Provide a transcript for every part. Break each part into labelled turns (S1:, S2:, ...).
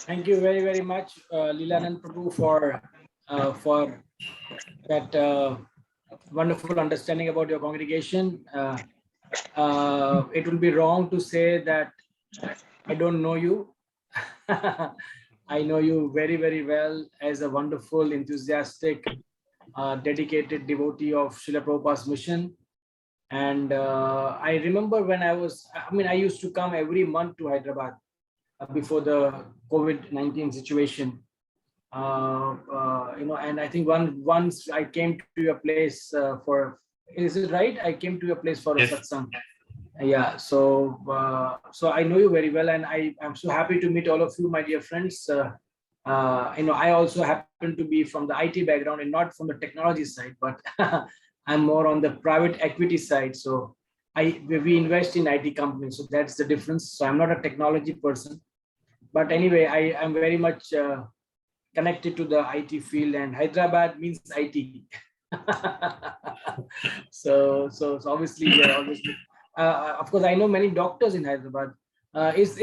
S1: Thank you very, very much, Lilananda Prabhu, for that wonderful understanding about your congregation. It will be wrong to say that I don't know you. I know you very, very well as a wonderful, enthusiastic, dedicated devotee of Srila Prabhupada's mission. And I remember when I used to come every month to Hyderabad before the COVID-19 situation. And I think once I came to your place is it right? I came to your place for a
S2: Yes.
S1: satsang. Yeah, so I know you very well, and I'm so happy to meet all of you, my dear friends. I also happen to be from the IT background and not from the technology side, but I'm more on the private equity side. So we invest in IT companies, so that's the difference. So I'm not a technology person, but anyway, I'm very much connected to the IT field, and Hyderabad means IT. So obviously, of course, I know many doctors in Hyderabad. Is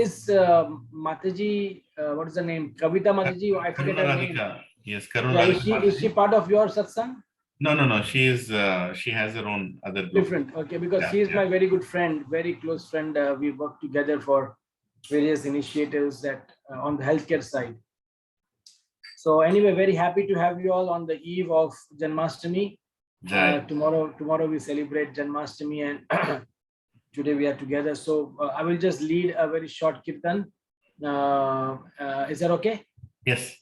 S1: Mataji, what is the name? Kavita Mataji, I forget her name.
S2: Yes,
S1: Yeah, is she part of your satsang?
S2: No. She is. She has her own other group.
S1: Different. Okay, because she is my very good friend, very close friend. We work together for various initiatives that on the healthcare side. So anyway, very happy to have you all on the eve of Janmashtami. Tomorrow we celebrate Janmashtami, and today we are together. So I will just lead a very short kirtan. Is that okay?
S2: Yes.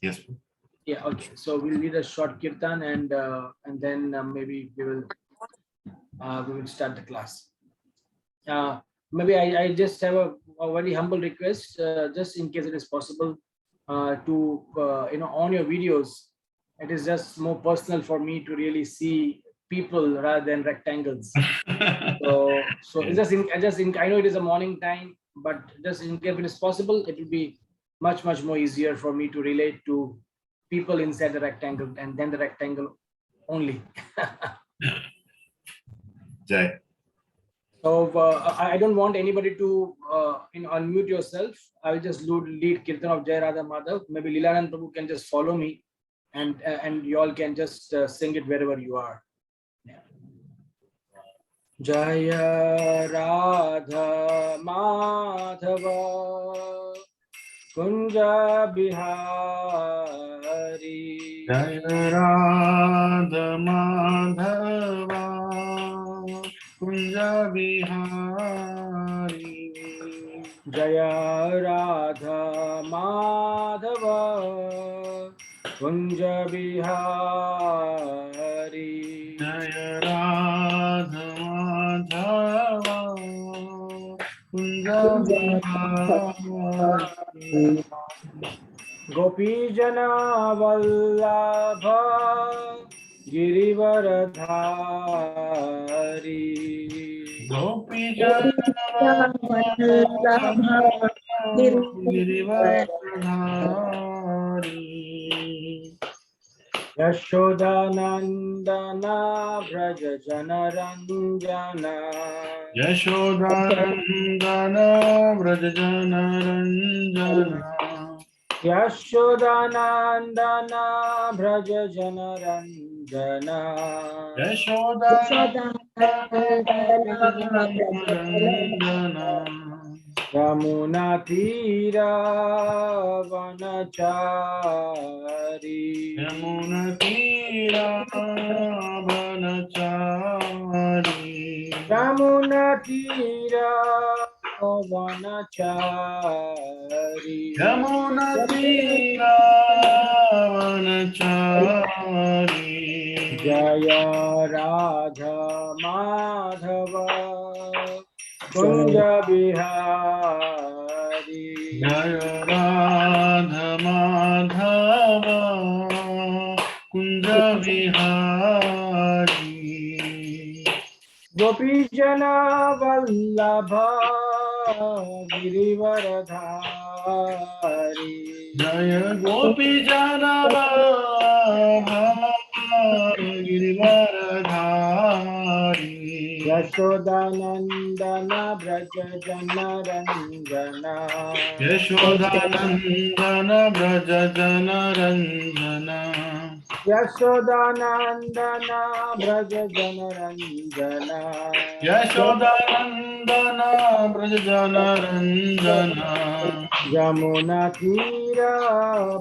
S1: Yeah. Okay. So we'll lead a short kirtan, and then maybe we will start the class. Maybe I just have a very humble request, just in case it is possible, to on your videos, it is just more personal for me to really see people rather than rectangles. So it's I know it is a morning time, but just in case it is possible, it will be much more easier for me to relate to people inside the rectangle and then the rectangle only.
S2: Jai.
S1: So I don't want anybody to unmute yourself. I will just lead Kirtan of Jai Radha Madhav. Maybe Lilananda Prabhu can just follow me, and you all can just sing it wherever you are. Yeah. Jaya Radha Madhava Kunja Bihari.
S2: Jaya Radha Madhava Kunja Bihari.
S1: Jaya Radha Madhava Kunja Bihari.
S2: Jaya Radha Madhava Kunja Bihari.
S1: Gopijana Vallabha Girivaradhari.
S2: Gopijana Vallabha Girivaradhari.
S1: Yashodanandana Braja Janaranjana.
S2: Yashodanandana Braja Janaranjana.
S1: Yashodanandana Braja Janaranjana.
S2: Yashodanandana
S1: Yamuna Tira Vanachari.
S2: Yamuna Tira Vanachari.
S1: Yamuna Tira Vanachari.
S2: Yamuna Tira Vanachari.
S1: Jaya Radha Madhava Kunja Bihari.
S2: Jaya Radha Madhava Kunja Bihari.
S1: Gopijana Vallabha Girivaradhari.
S2: Jaya Gopijana Vallabha Girivaradhari.
S1: Yashodanandana Braja Janaranjana
S2: Yashodanandana Braja Janaranjana
S1: Yashodanandana Braja Janaranjana
S2: Yashodanandana Braja Janaranjana
S1: Yamuna Tira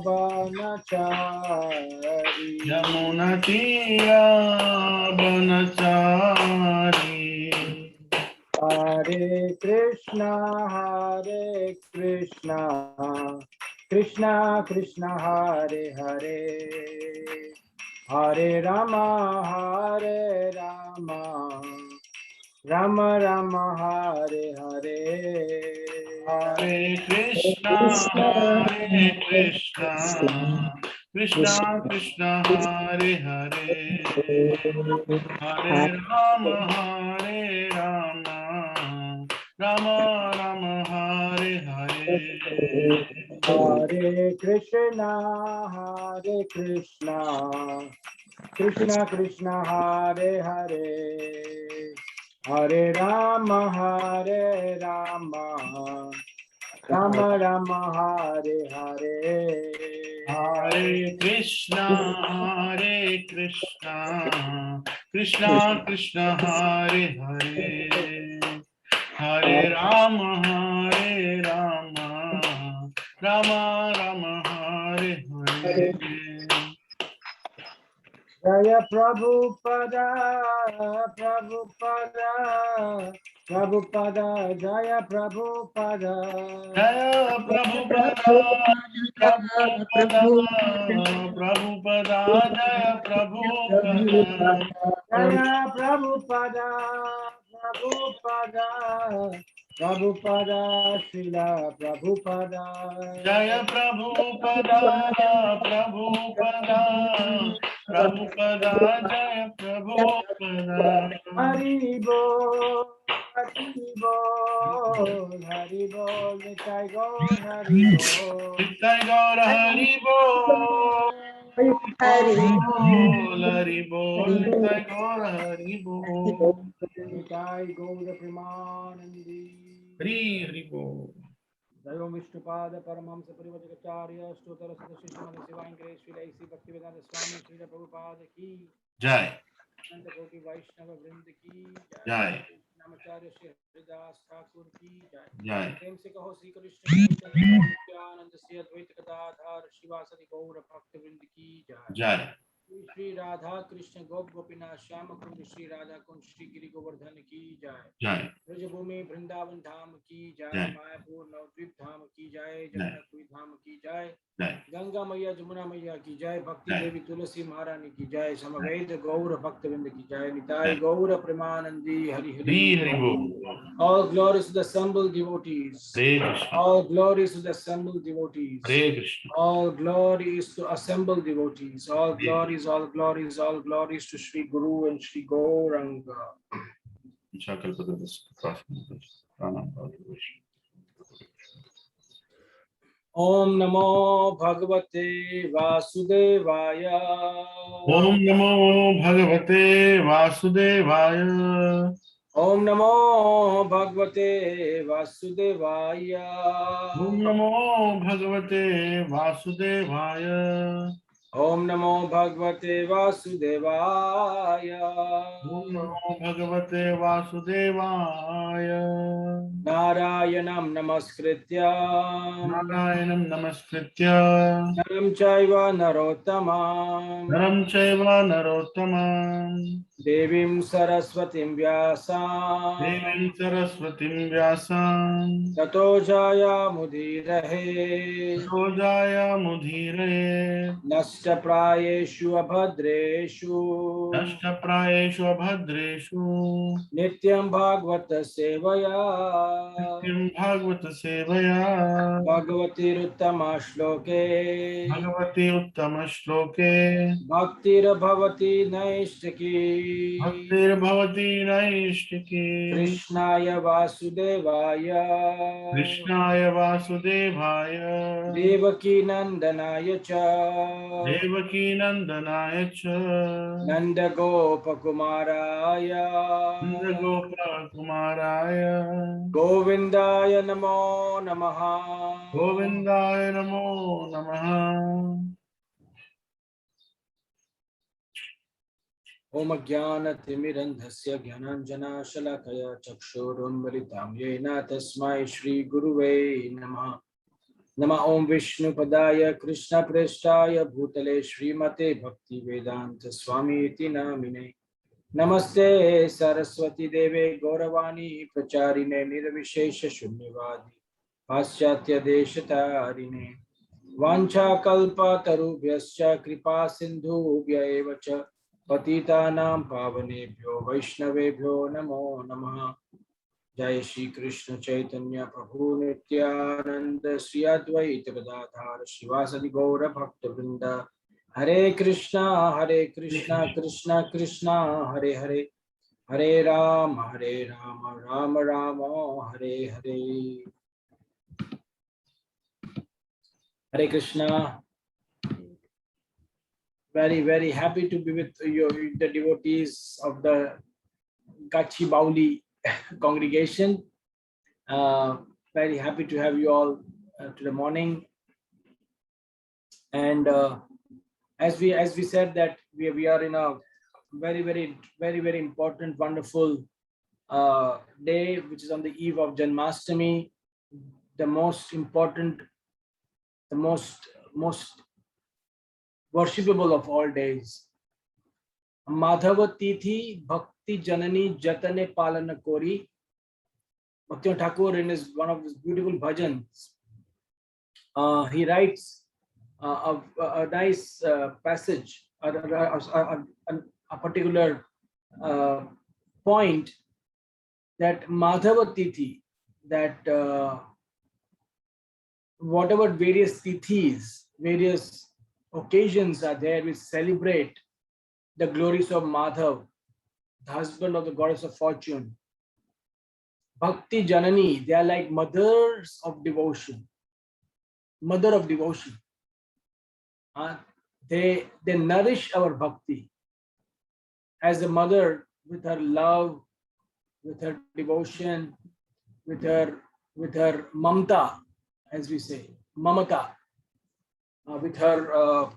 S1: Banachari
S2: Yamuna Tira Banachari
S1: Hare Krishna Krishna Krishna Hare Hare Hare Rama Rama Rama Hare Hare
S2: Hare Krishna Krishna Krishna Hare Hare Hare Rama Rama Rama Hare Hare
S1: Hare Krishna Krishna Krishna Hare Hare Hare Rama Rama Rama Hare Hare
S2: Hare Krishna Krishna Krishna Hare Hare Hare Rama Rama Rama Hare Hare
S1: Jaya Prabhupada Jaya Prabhupada
S2: Jaya Prabhupada Prabhupada Prabhupada Jaya Prabhupada
S1: Jaya Prabhupada Srila Prabhupada
S2: Jaya Prabhupada Prabhupada Prabhupada Jaya Prabhupada
S1: Haribo Haribo Nitai Gaur Haribo
S2: Nitai Gaur Hari Bol Hari Bol Nitai Gaur Hari Bol
S1: Nitai Gaur Premanandi
S2: Hari Bol
S1: Dayo Vishnupada Paramamsa Parivajacharya Stotra Sadashishamana Sivankare Srila A.C. Bhaktivedanta Swami Srila Prabhupada Ki
S2: Jai
S1: Nanda Koti Vaishnava Vrind Ki
S2: Jai
S1: Namacharya Shri Haridas Thakur Ki
S2: Jai
S1: प्रेम से कहो श्री कृष्ण चैतन्य नित्यानंद श्री अद्वैत गदाधर शिवासदि गौर भक्त वृंद की जय
S2: Jai
S1: Shri Radha Krishna Gopinath Shyam कुंड श्री राधा कुंड श्री गिरि गोवर्धन की जय
S2: Jai
S1: Braj Bhoomi Vrindavan धाम की जय
S2: जय।
S1: मायापुर नवद्वीप धाम की जय
S2: जय।
S1: जनकपुरी धाम की जय
S2: Jai
S1: गंगा मैया जमुना मैया की जय भक्ति
S2: जय।
S1: देवी तुलसी महारानी की जय समवेत गौर भक्त वृंद की जय निताय गौर Premanandi Hari
S2: Hari Hari Bol
S1: All glories to the assembled devotees.
S2: Hare Krishna
S1: All glories to the assembled devotees.
S2: Hare Krishna
S1: All glories to assembled devotees. All glories to Sri Guru and Sri Gauranga. Om Namo Bhagavate Vasudevaya.
S2: Om Namo Bhagavate Vasudevaya
S1: Om Namo Bhagavate Vasudevaya.
S2: Om Namo Bhagavate Vasudevaya
S1: Om Namo Bhagavate Vasudevaya.
S2: Om Namo Bhagavate Vasudevaya
S1: Narayanam Namaskritya
S2: Narayanam Namaskritya
S1: Naram Chaiva Narottamam
S2: Naram Chaiva Narottamam
S1: Devim Saraswatim Vyasam
S2: Devim Saraswatim Vyasam
S1: Tato Jaya Mudirahe
S2: Rojaya Mudhire
S1: Nashta Prayeshu Abhadreshu
S2: Nashtaprayeshu Abhadreshu
S1: Nityam Bhagavata Sevaya
S2: Nityam Bhagavata Sevaya
S1: Bhagavati Uttama Shloke
S2: Bhagavati Uttama Shloke
S1: Bhaktir Bhavati Naishtaki
S2: Bhaktir Bhavati Naistiki.
S1: Krishnaya Vasudevaya
S2: Krishnaya Vasudevaya.
S1: Devaki Nandanaya cha
S2: Devaki Nandanaya cha.
S1: Nanda Gopakumaraya
S2: Nanda Gopa Kumaraya.
S1: Govindaya Namo Namaha.
S2: Govindaya Namo Namaha.
S1: Om Jnanatimirandhasya Jnananjana Shalakaya Chakshurunmilitam Yena Tasmai Shri Guruve Namaha. Nama Om Vishnu Padaya Krishna Preshtaya Bhutale Srimate Bhakti Vedanta Swami Iti Namine. Namaste Saraswati Deve Gauravani Pracharine Nirvishesha Shunyavadi Paschatya Deshatarine Vancha Kalpa Tarubhyascha Kripa Sindhubhya eva cha Patitanam Pavanebhyo Vaishnavebhyo Namo Namaha. Jai Shri Krishna Chaitanya Prabhu Nityananda Sri Advaita Gadadhar Shivasadi Gaura Bhakta Vrinda. Hare Krishna Krishna Krishna Hare Hare Hare Rama Rama Rama Hare Hare. Hare Krishna. Very happy to be with you, the devotees of the Gachibowli congregation. Very happy to have you all to the morning. And as we said that we are in a very important, wonderful day, which is on the eve of Janmashtami, the most important, the most worshipable of all days. Madhava Tithi Bhakti Janani Jatane Palana Kori. Bhakti Thakur, in one of his beautiful bhajans, he writes a nice passage, a particular point, that Madhava Tithi, that whatever various tithis, various occasions are there, we celebrate the glories of Madhav, the husband of the goddess of fortune. Bhakti Janani, they are like mothers of devotion. Mother of devotion. They nourish our bhakti. As a mother, with her love, with her devotion, with her mamta, as we say, mamata, with her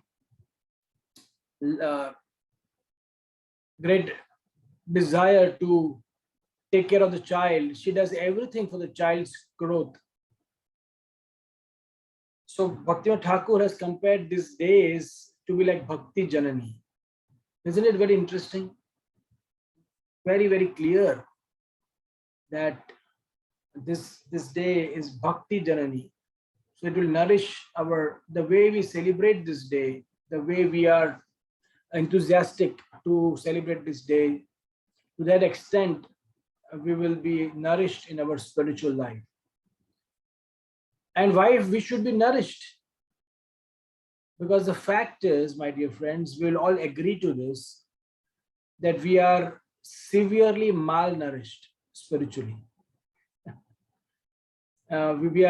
S1: great desire to take care of the child. She does everything for the child's growth. So Bhaktivinoda Thakur has compared these days to be like Bhakti Janani. Isn't it very interesting? Very clear that this day is Bhakti Janani. So it will nourish the way we celebrate this day, the way we are enthusiastic to celebrate this day. To that extent, we will be nourished in our spiritual life. And why we should be nourished? Because the fact is, my dear friends, we will all agree to this, that we are severely malnourished spiritually. We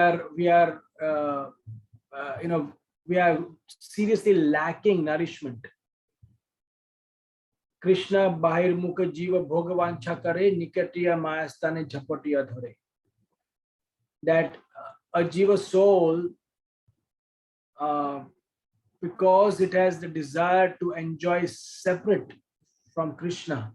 S1: are seriously lacking nourishment. Krishna bahir mukha jiva bhogavancha kare nikatiya mayastane jhapatiya dhare. That a jiva soul, because it has the desire to enjoy separate from Krishna,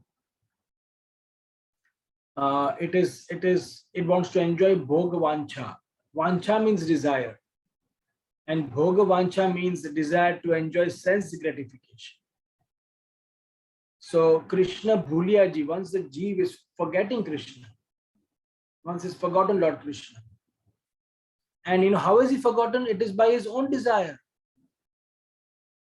S1: it wants to enjoy bhogavancha. Vancha means desire, and bhogavancha means the desire to enjoy sense gratification. So Krishna bhuliya ji, once the jiva is forgetting Krishna, once he's forgotten Lord Krishna. And how is he forgotten? It is by his own desire.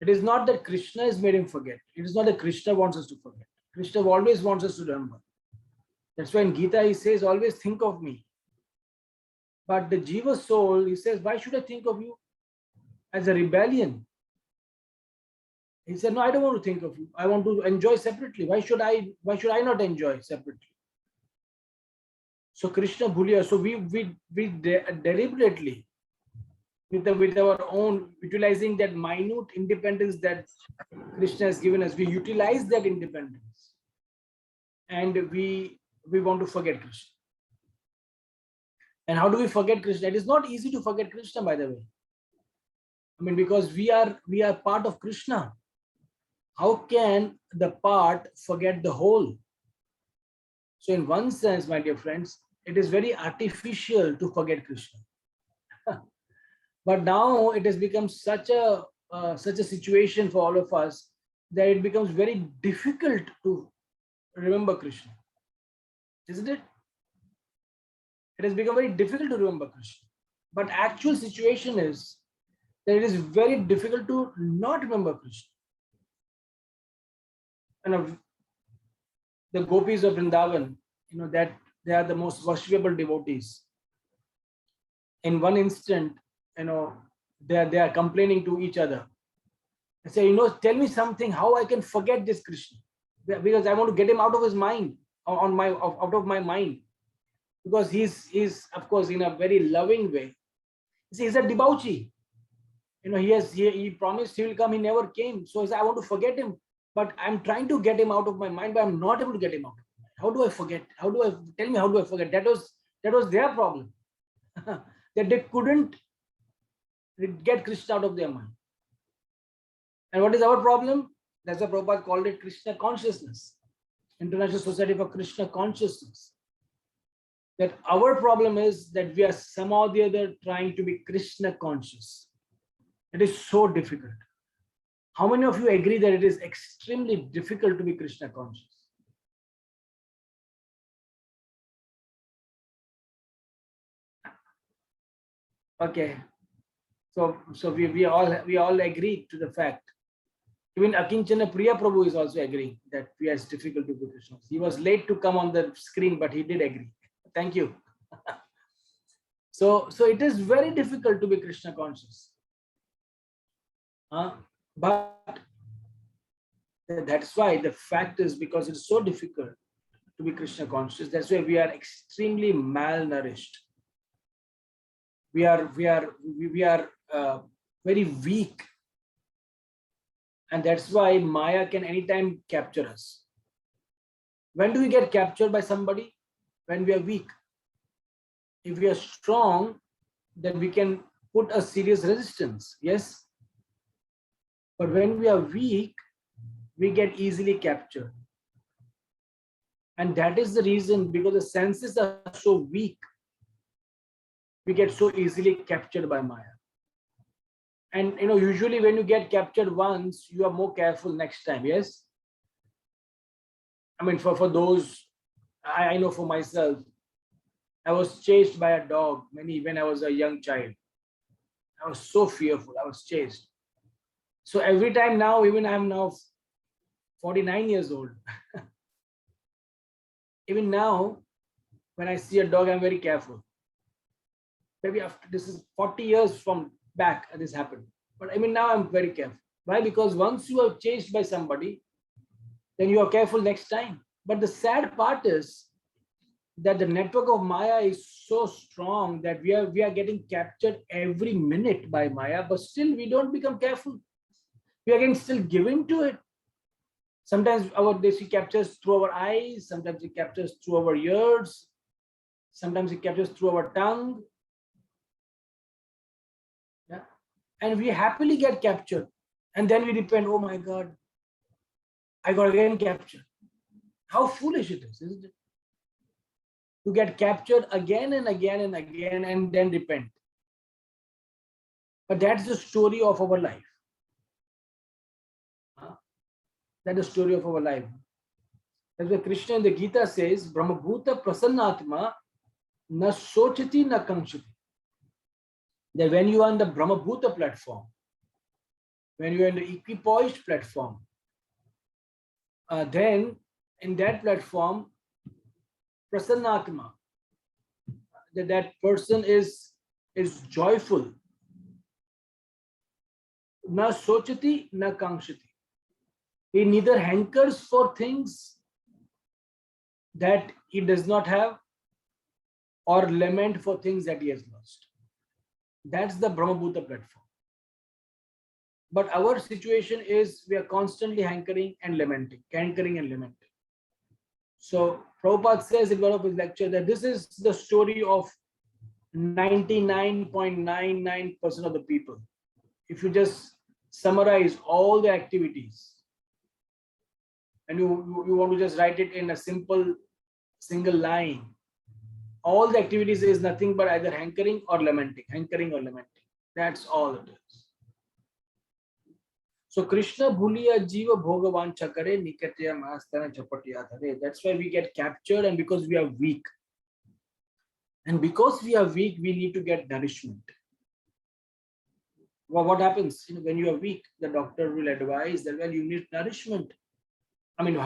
S1: It is not that Krishna has made him forget. It is not that Krishna wants us to forget. Krishna always wants us to remember. That's why in Gita he says, always think of me. But the jiva soul, he says, why should I think of you? As a rebellion. He said, no, I don't want to think of you. I want to enjoy separately. Why should I not enjoy separately? So Krishna bhuliya. So we deliberately, with our own, utilizing that minute independence that Krishna has given us, we utilize that independence, and we want to forget Krishna. And how do we forget Krishna? It is not easy to forget Krishna, by the way. I mean, because we are part of Krishna. How can the part forget the whole? So in one sense, my dear friends, it is very artificial to forget Krishna. But now it has become such a situation for all of us that it becomes very difficult to remember Krishna, isn't it? It has become very difficult to remember Krishna. But actual situation is that it is very difficult to not remember Krishna. And the gopis of Vrindavan, that they are the most worshipable devotees. In one instant, they are complaining to each other. They say, tell me something how I can forget this Krishna, because I want to get him out of his mind, out of my mind, because he's of course in a very loving way. He's a debauchee. He promised he will come. He never came. So I want to forget him, but I'm trying to get him out of my mind, but I'm not able to get him out of my mind. How do I forget? How do I forget? That was their problem. That they couldn't get Krishna out of their mind. And what is our problem? That's why Prabhupada called it Krishna consciousness, International Society for Krishna Consciousness. That our problem is that we are somehow or the other trying to be Krishna conscious. It is so difficult. How many of you agree that it is extremely difficult to be Krishna conscious? Okay. So we all agree to the fact. Even Akinchana Priya Prabhu is also agreeing that it's difficult to be Krishna. He was late to come on the screen, but he did agree. Thank you. So it is very difficult to be Krishna conscious. But that's why the fact is, because it's so difficult to be Krishna conscious, that's why we are extremely malnourished. We are very weak. And that's why Maya can anytime capture us. When do we get captured by somebody? When we are weak. If we are strong, then we can put a serious resistance. Yes. But when we are weak, we get easily captured. And that is the reason, because the senses are so weak, we get so easily captured by Maya. And usually when you get captured once, you are more careful next time. Yes. I mean, for those, I know for myself, I was chased by a dog when I was a young child. I was so fearful. I was chased. So every time now, even I'm now 49 years old. Even now, when I see a dog, I'm very careful. Maybe after this is 40 years from back, this happened. But I mean, now I'm very careful. Why? Because once you are chased by somebody, then you are careful next time. But the sad part is that the network of Maya is so strong that we are getting captured every minute by Maya, but still we don't become careful. We are getting still given to it. Sometimes she captures through our eyes, sometimes it captures through our ears, sometimes it captures through our tongue. Yeah. And we happily get captured. And then we repent, oh my God, I got again captured. How foolish it is, isn't it? To get captured again and again and again and then repent. But that's the story of our life. That's the story of our life. That's why Krishna in the Gita says, Brahmabhuta Prasannatma na sochati na kankshati. That when you are on the Brahmabhuta platform, when you are in the equipoised platform, then in that platform, Prasannatma, that person is joyful. Na sochati na kankshati. He neither hankers for things that he does not have or lament for things that he has lost. That's the Brahmabhuta platform. But our situation is we are constantly hankering and lamenting, hankering and lamenting. So Prabhupada says in one of his lectures that this is the story of 99.99% of the people. If you just summarize all the activities and you want to just write it in a simple single line, all the activities is nothing but either hankering or lamenting, hankering or lamenting. That's all it is. So Krishna bhuliya jiva bhogavan chakare nikatya mastana chapatya thare. That's why we get captured, and because we are weak. And because we are weak, we need to get nourishment. Well, what happens when you are weak? The doctor will advise that, well, you need nourishment. I mean,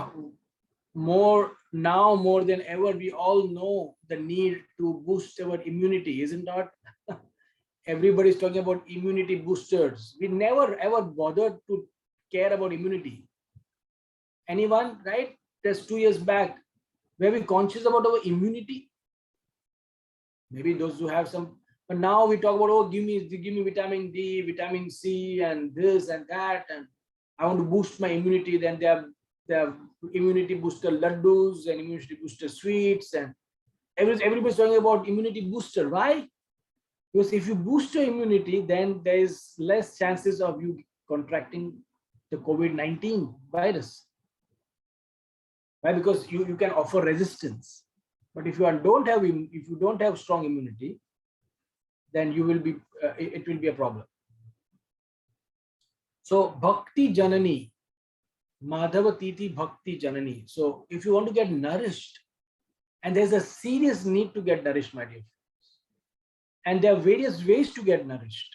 S1: more than ever, we all know the need to boost our immunity, isn't that? Everybody's talking about immunity boosters. We never ever bothered to care about immunity. Anyone, right? Just 2 years back, were we conscious about our immunity? Maybe those who have some, but now we talk about, oh, give me vitamin D, vitamin C, and this and that, and I want to boost my immunity. Then they have immunity booster laddus and immunity booster sweets, and everybody's talking about immunity booster. Why? Because if you boost your immunity, then there is less chances of you contracting the COVID-19 virus. Why? Because you can offer resistance. But if you don't have strong immunity, then you will be it will be a problem. So Bhakti Janani, Madhava Titi Bhakti Janani. So if you want to get nourished, and there's a serious need to get nourished, my dear friends, and there are various ways to get nourished.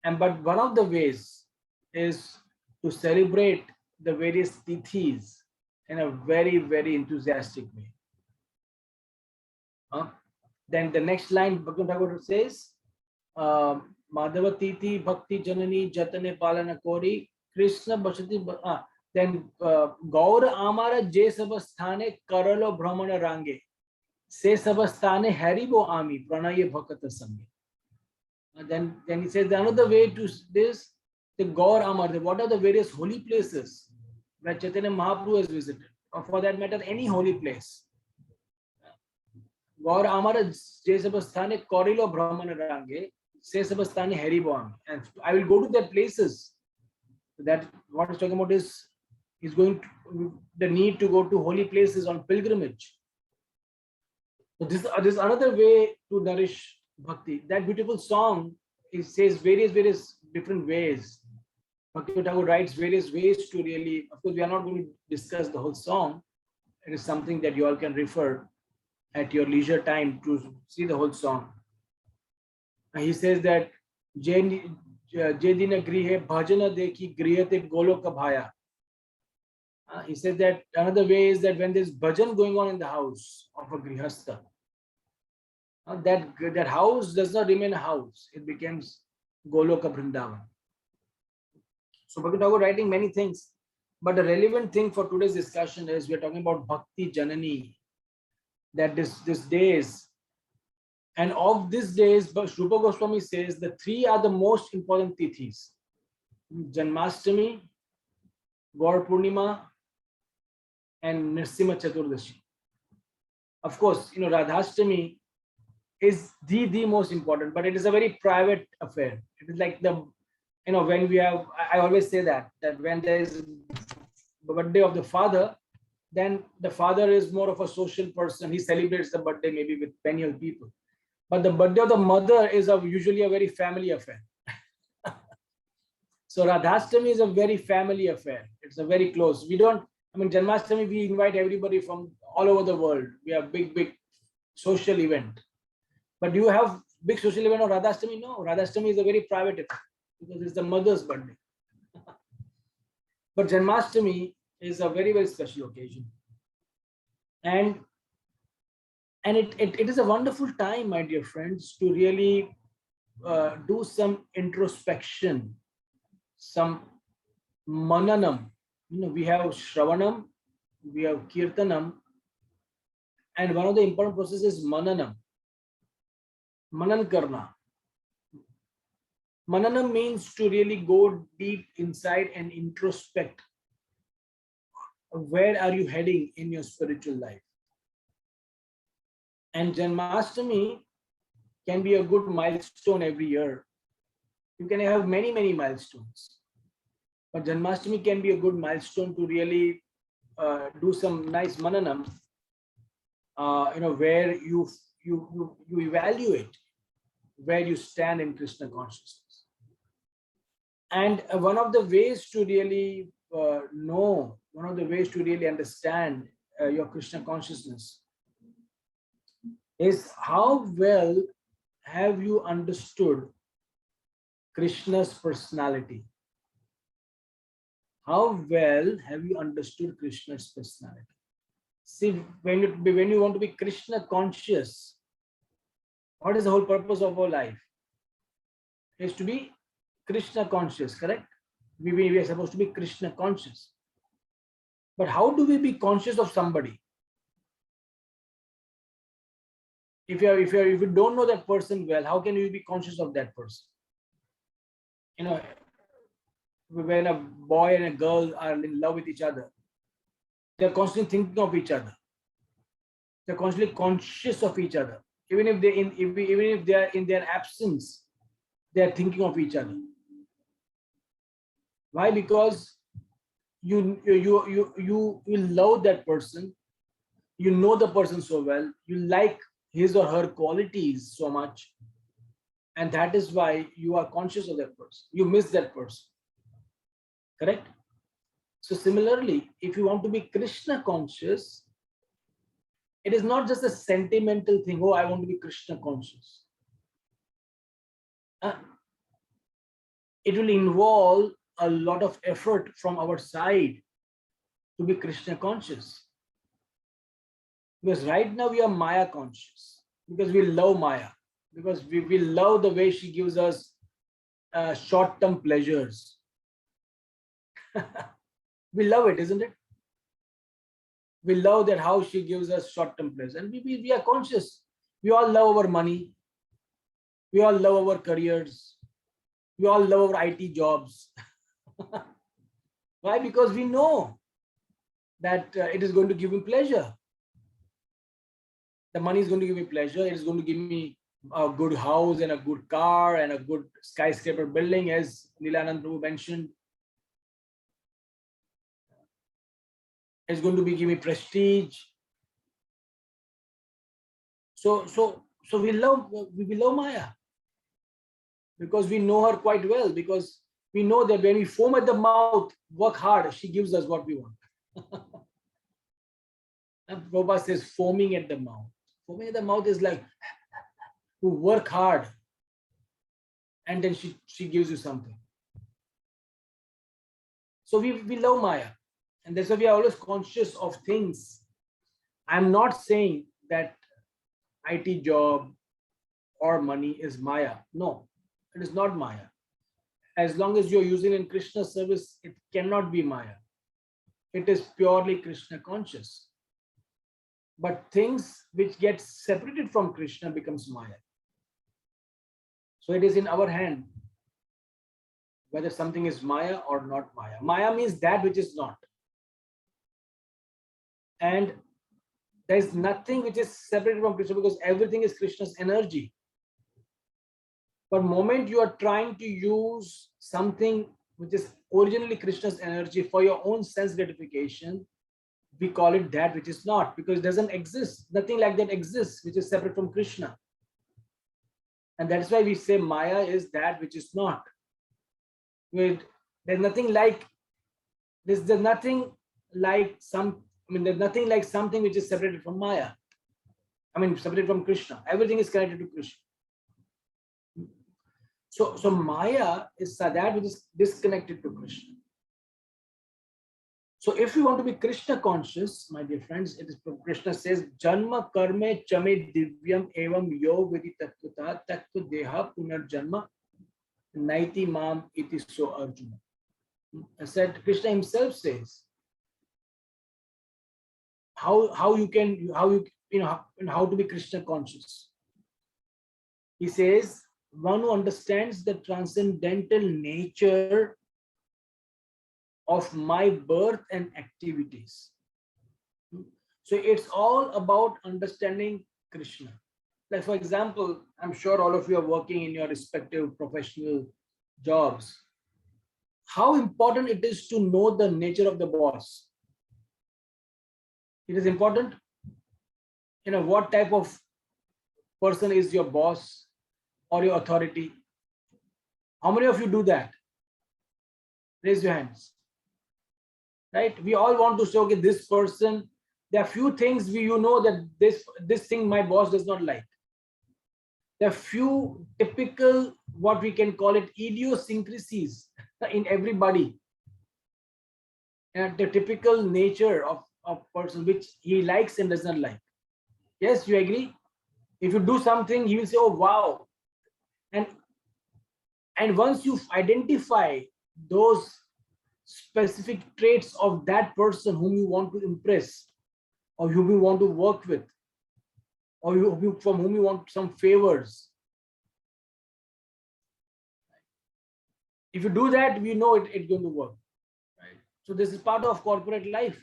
S1: But one of the ways is to celebrate the various tithis in a very, very enthusiastic way. Then the next line, Bhakti Thakur says, Madhava Titi Bhakti Janani Jatane Palana Kori Krishna Bhashati. Then Gaura Amara Je Sabasthane Karalo Brahmana Range Se Sabasthane Haribo Ami Pranaye Bhakata Sange. Then he says another way to this, the Gaur Amar, what are the various holy places where Chaitanya Mahaprabhu has visited, or for that matter, any holy place. Gaur Amara Je Sabasthane Karilo Brahmana Range Se Sabasthane Haribo Ami. And I will go to their places. That what he's talking about is going to the need to go to holy places on pilgrimage. So this is another way to nourish bhakti. That beautiful song, it says various different ways. Bhakti Thakur writes various ways to really, of course, we are not going to discuss the whole song. It is something that you all can refer at your leisure time to see the whole song. And he says that Jedina grihe bhajana dekhi grihate goloka bhaya. He says that another way is that when there's bhajan going on in the house of a grihastha, that house does not remain a house, it becomes Goloka Vrindavan. So Bhakti Thakur writing many things, but the relevant thing for today's discussion is we are talking about Bhakti Janani, that this days, and of these days, Rupa Goswami says the three are the most important tithis: Janmashtami, Gaur Purnima, and Nrsimha Chaturdashi. Of course, Radhashtami is the most important, but it is a very private affair. It is like when we have, I always say that when there is the birthday of the father, then the father is more of a social person. He celebrates the birthday maybe with many other people. But the birthday of the mother is usually a very family affair. So Radhashtami is a very family affair. It's a very close. Janmashtami, we invite everybody from all over the world. We have big social event. But do you have big social event on Radhashtami? No, Radhashtami is a very private event because it's the mother's birthday. But Janmashtami is a very special occasion. And it is a wonderful time, my dear friends, to really do some introspection, some Mananam. We have Shravanam, we have Kirtanam, and one of the important processes is Mananam. Manan karna. Mananam means to really go deep inside and introspect. Where are you heading in your spiritual life? And Janmashtami can be a good milestone every year. You can have many, many milestones. But Janmashtami can be a good milestone to really do some nice mananam, where you evaluate where you stand in Krishna consciousness. And one of the ways to really know, one of the ways to really understand your Krishna consciousness is how well have you understood Krishna's personality? How well have you understood Krishna's personality? See, when you want to be Krishna conscious, what is the whole purpose of our life? Is to be Krishna conscious, correct? We are supposed to be Krishna conscious. But how do we be conscious of somebody? If you don't know that person well, how can you be conscious of that person? When a boy and a girl are in love with each other, they're constantly thinking of each other. They're constantly conscious of each other. Even if they are in their absence, they are thinking of each other. Why? Because you love that person, you know the person so well, you like his or her qualities so much, and that is why you are conscious of that person. You miss that person. Correct? So similarly, if you want to be Krishna conscious, it is not just a sentimental thing. Oh, I want to be Krishna conscious. It will involve a lot of effort from our side to be Krishna conscious. Because right now we are Maya conscious. Because we love Maya. Because we love the way she gives us short-term pleasures. We love it, isn't it? We love that how she gives us short-term pleasure. And we are conscious. We all love our money. We all love our careers. We all love our IT jobs. Why? Because we know that it is going to give me pleasure. The money is going to give me pleasure. It is going to give me a good house and a good car and a good skyscraper building, as Lilananda Prabhu mentioned. It's going to give me prestige. So we love Maya because we know her quite well, because we know that when we foam at the mouth, work hard, she gives us what we want. And Prabhupada says foaming at the mouth. Foaming at the mouth is like to work hard and then she gives you something. So we love Maya, and that's why we are always conscious of things. I'm not saying that IT job or money is Maya. No, it is not Maya. As long as you're using in Krishna service, it cannot be Maya. It is purely Krishna conscious. But things which get separated from Krishna becomes Maya. So it is in our hand whether something is Maya or not Maya. Maya means that which is not. And there is nothing which is separated from Krishna, because everything is Krishna's energy. But moment you are trying to use something which is originally Krishna's energy for your own sense gratification, we call it that which is not, because it doesn't exist. Nothing like that exists which is separate from Krishna. And that's why we say Maya is that which is not. There's nothing like this. There's nothing like there's nothing like something which is separated from Maya. Separated from Krishna. Everything is connected to Krishna. So Maya is that which is disconnected to Krishna. So if you want to be Krishna conscious, my dear friends, it is Krishna says, Janma karme chame divyam evam yo vidi tattvata tattva deha punar janma naiti mam iti so Arjuna. I said Krishna himself says how you how to be Krishna conscious. He says one who understands the transcendental nature of my birth and activities. So it's all about understanding Krishna. Like for example, I'm sure all of you are working in your respective professional jobs. How important it is to know the nature of the boss. It is important, what type of person is your boss or your authority. How many of you do that? Raise your hands. Right? We all want to say, okay, this person, there are few things that this thing my boss does not like. There are few typical, what we can call it, idiosyncrasies in everybody. And the typical nature of a person which he likes and does not like. Yes, you agree? If you do something, he will say, oh wow. And once you identify those specific traits of that person whom you want to impress, or whom you want to work with, or from whom you want some favors, if you do that, we know it's going to work. Right? So this is part of corporate life.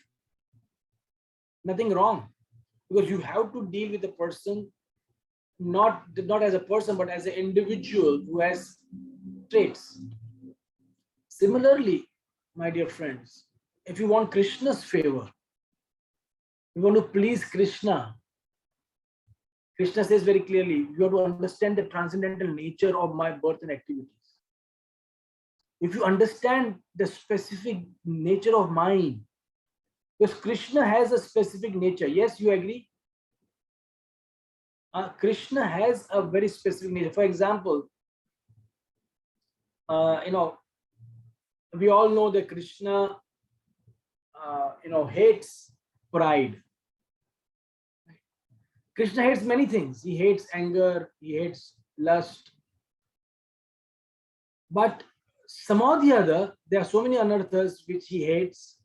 S1: Nothing wrong, because you have to deal with the person not as a person, but as an individual who has traits. Similarly, my dear friends, if you want Krishna's favor, you want to please Krishna, Krishna says very clearly, you have to understand the transcendental nature of my birth and activities. If you understand the specific nature of mine, because Krishna has a specific nature. Yes, you agree? Krishna has a very specific nature. For example, we all know that Krishna, hates pride. Krishna hates many things. He hates anger, he hates lust. But somehow or the other, there are so many anarthas which he hates,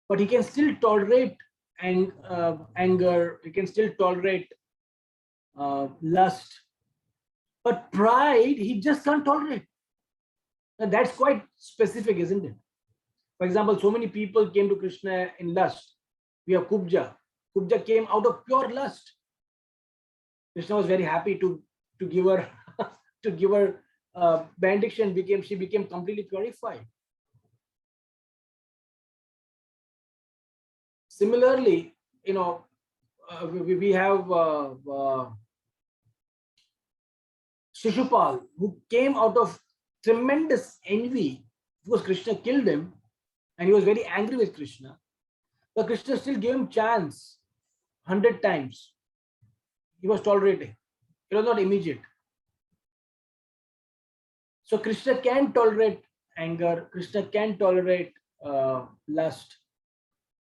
S1: but he can still tolerate anger, he can still tolerate lust. But pride, he just can't tolerate. Now, that's quite specific, isn't it? For example, so many people came to Krishna in lust. We have Kubja. Kubja came out of pure lust. Krishna was very happy to give her to give her benediction. She became completely purified. Similarly, we have Shishupal, who came out of tremendous envy because Krishna killed him, and he was very angry with Krishna. But Krishna still gave him chance 100 times. He was tolerating. It was not immediate. So Krishna can tolerate anger. Krishna can tolerate lust.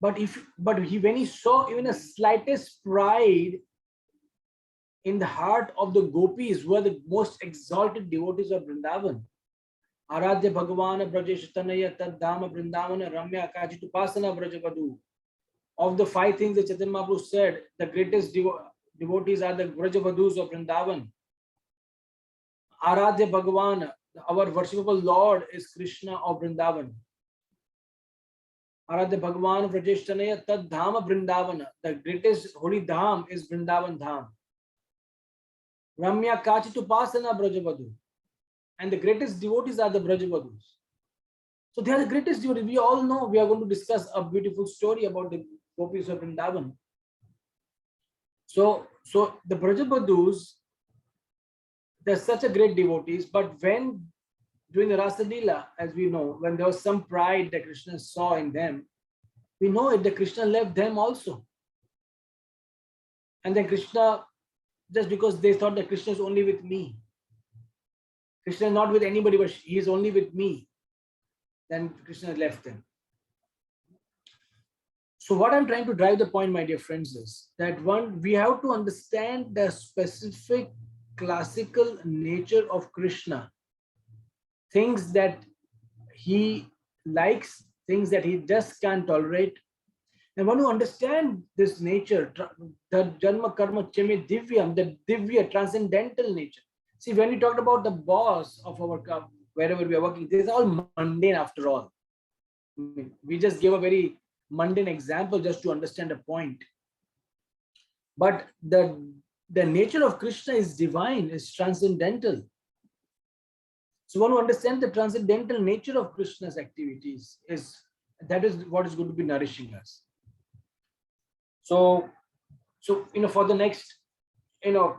S1: But when he saw even a slightest pride in the heart of the gopis, who are the most exalted devotees of Vrindavan, Aradhya Bhagavana Brajesh Tanaya Tad Dhama Vrindavana Ramya Kachitupasana Brajavadu. Of the 5 things that Chaitanya Mahaprabhu said, the greatest devotees are the Brajavadus of Vrindavan. Aradhya Bhagavan, our worshipable Lord, is Krishna of Vrindavan. Aradhya Bhagavan Brajesh Tanaya Tad Dhama Vrindavana. The greatest holy dham is Vrindavan Dham. Ramya Kachitupasana Brajavadu. And the greatest devotees are the Brajavadus. So they are the greatest devotees. We all know. We are going to discuss a beautiful story about the gopis of Vrindavan. So the Brajavadus, they're such a great devotees, but when during the Rasa Leela, as we know, when there was some pride that Krishna saw in them, we know it that Krishna left them also. And then Krishna, just because they thought that Krishna is only with me, Krishna is not with anybody, but he is only with me, then Krishna left them. So what I'm trying to drive the point, my dear friends, is that we have to understand the specific classical nature of Krishna, things that he likes, things that he just can't tolerate. And when you understand this nature, the Janma Karma Cheme Divyam, the Divya transcendental nature. See, when we talked about the boss of our wherever we are working, this is all mundane after all. I mean, we just gave a very mundane example just to understand a point. But the nature of Krishna is divine, is transcendental. So when you understand the transcendental nature of Krishna's activities, that is what is going to be nourishing us. So for the next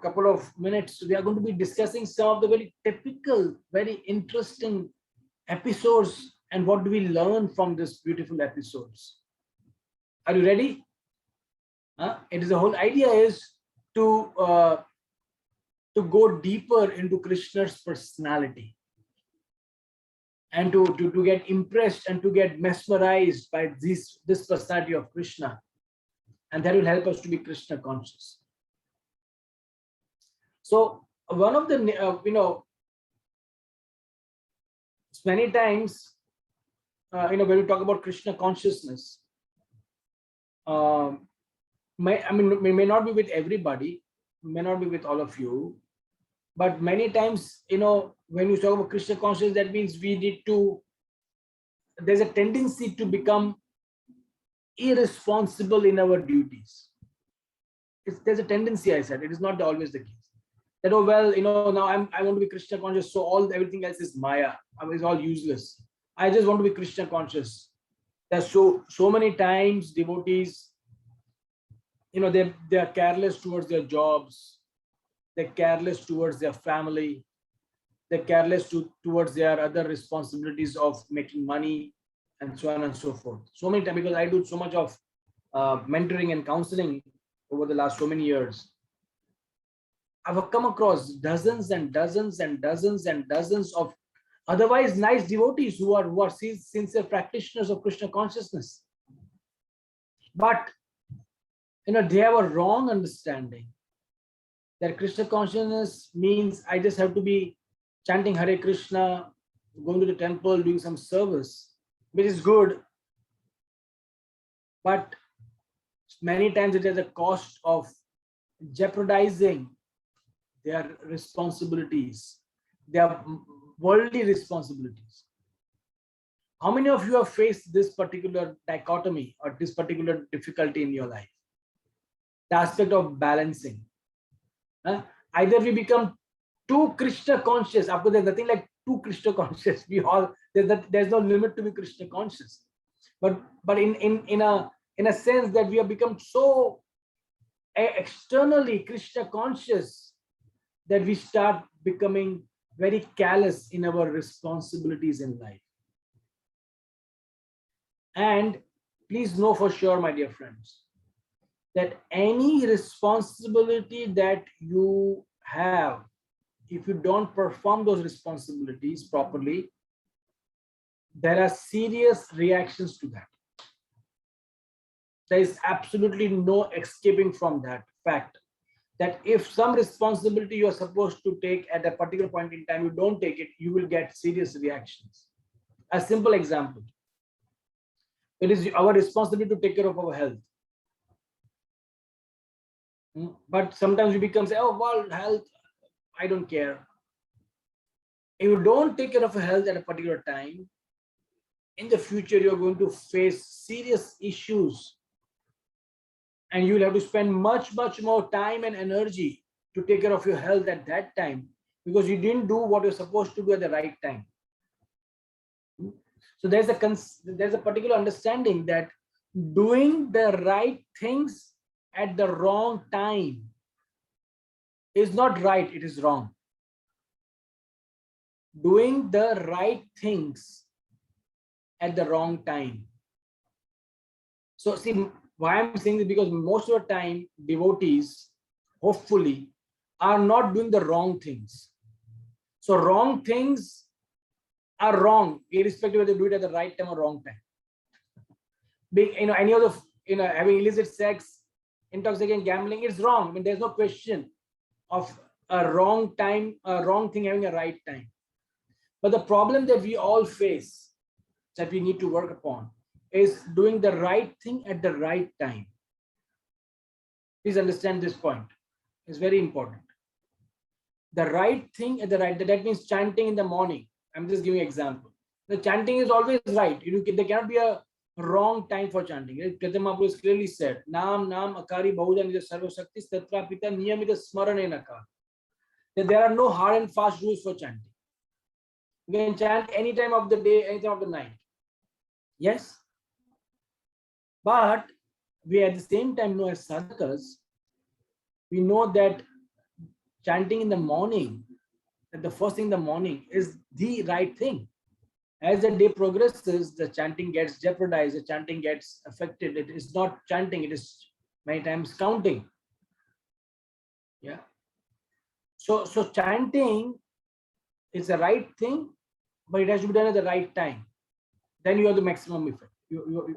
S1: couple of minutes, we are going to be discussing some of the very typical, very interesting episodes and what do we learn from these beautiful episodes. Are you ready? It is the whole idea is to go deeper into Krishna's personality and to get impressed and to get mesmerized by this personality of Krishna, and that will help us to be Krishna conscious. So one of the many times when we talk about Krishna consciousness, may not be with everybody, may not be with all of you, but many times when you talk about Krishna consciousness, that means there's a tendency to become irresponsible in our duties. There's a tendency, I said, it is not always the case. That now I want to be Krishna conscious, so everything else is Maya. It's all useless. I just want to be Krishna conscious. There's so many times devotees, they are careless towards their jobs, they're careless towards their family, they're careless towards their other responsibilities of making money, and so on and so forth. So many times, because I do so much of mentoring and counseling over the last so many years, I've come across dozens and dozens and dozens and dozens of otherwise nice devotees who are sincere practitioners of Krishna consciousness. But they have a wrong understanding that Krishna consciousness means I just have to be chanting Hare Krishna, going to the temple, doing some service, which is good. But many times it is a cost of jeopardizing their responsibilities, their worldly responsibilities. How many of you have faced this particular dichotomy or this particular difficulty in your life? The aspect of balancing. Either we become too Krishna conscious. Of course, there's nothing like too Krishna conscious. There's no limit to be Krishna conscious. But in a sense that we have become so externally Krishna conscious that we start becoming very callous in our responsibilities in life. And please know for sure, my dear friends, that any responsibility that you have, if you don't perform those responsibilities properly, there are serious reactions to that. There is absolutely no escaping from that fact that if some responsibility you are supposed to take at a particular point in time, you don't take it, you will get serious reactions. A simple example. It is our responsibility to take care of our health. But sometimes we become say, oh, well, health, I don't care. If you don't take care of your health at a particular time, in the future, you're going to face serious issues. And you will have to spend much, much more time and energy to take care of your health at that time because you didn't do what you're supposed to do at the right time. So there's a particular understanding that doing the right things at the wrong time is not right, it is wrong. Doing the right things at the wrong time. So see, why I'm saying this, because most of the time devotees, hopefully, are not doing the wrong things. So wrong things are wrong, irrespective of whether they do it at the right time or wrong time. Any other, having illicit sex, intoxicating, gambling, it's wrong. I mean, there's no question of a wrong time, a wrong thing having a right time. But the problem that we all face, that we need to work upon is doing the right thing at the right time. Please understand this point. It's very important. The right thing at the right, that means chanting in the morning. I'm just giving an example. The chanting is always right. There cannot be a wrong time for chanting. Chaitanya Mahaprabhu has clearly said, Nam Akari Bahujan is Sarva Shakti Tatra Pita Niyamita Smarane Naka. That there are no hard and fast rules for chanting. You can chant any time of the day, any time of the night. Yes. But we at the same time know as sadhakas, we know that chanting in the morning, that the first thing in the morning is the right thing. As the day progresses, the chanting gets jeopardized, the chanting gets affected. It is not chanting, it is many times counting. Yeah. So chanting is the right thing, but it has to be done at the right time. Then you have the maximum effect.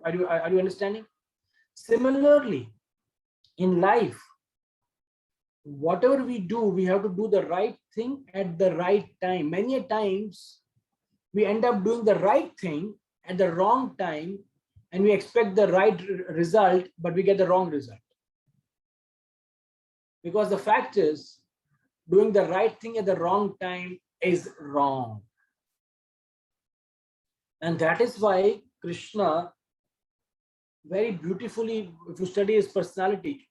S1: Are you understanding? Similarly, in life, whatever we do, we have to do the right thing at the right time. Many times, we end up doing the right thing at the wrong time, and we expect the right result, but we get the wrong result. Because the fact is, doing the right thing at the wrong time is wrong. And that is why Krishna, very beautifully, if you study his personality,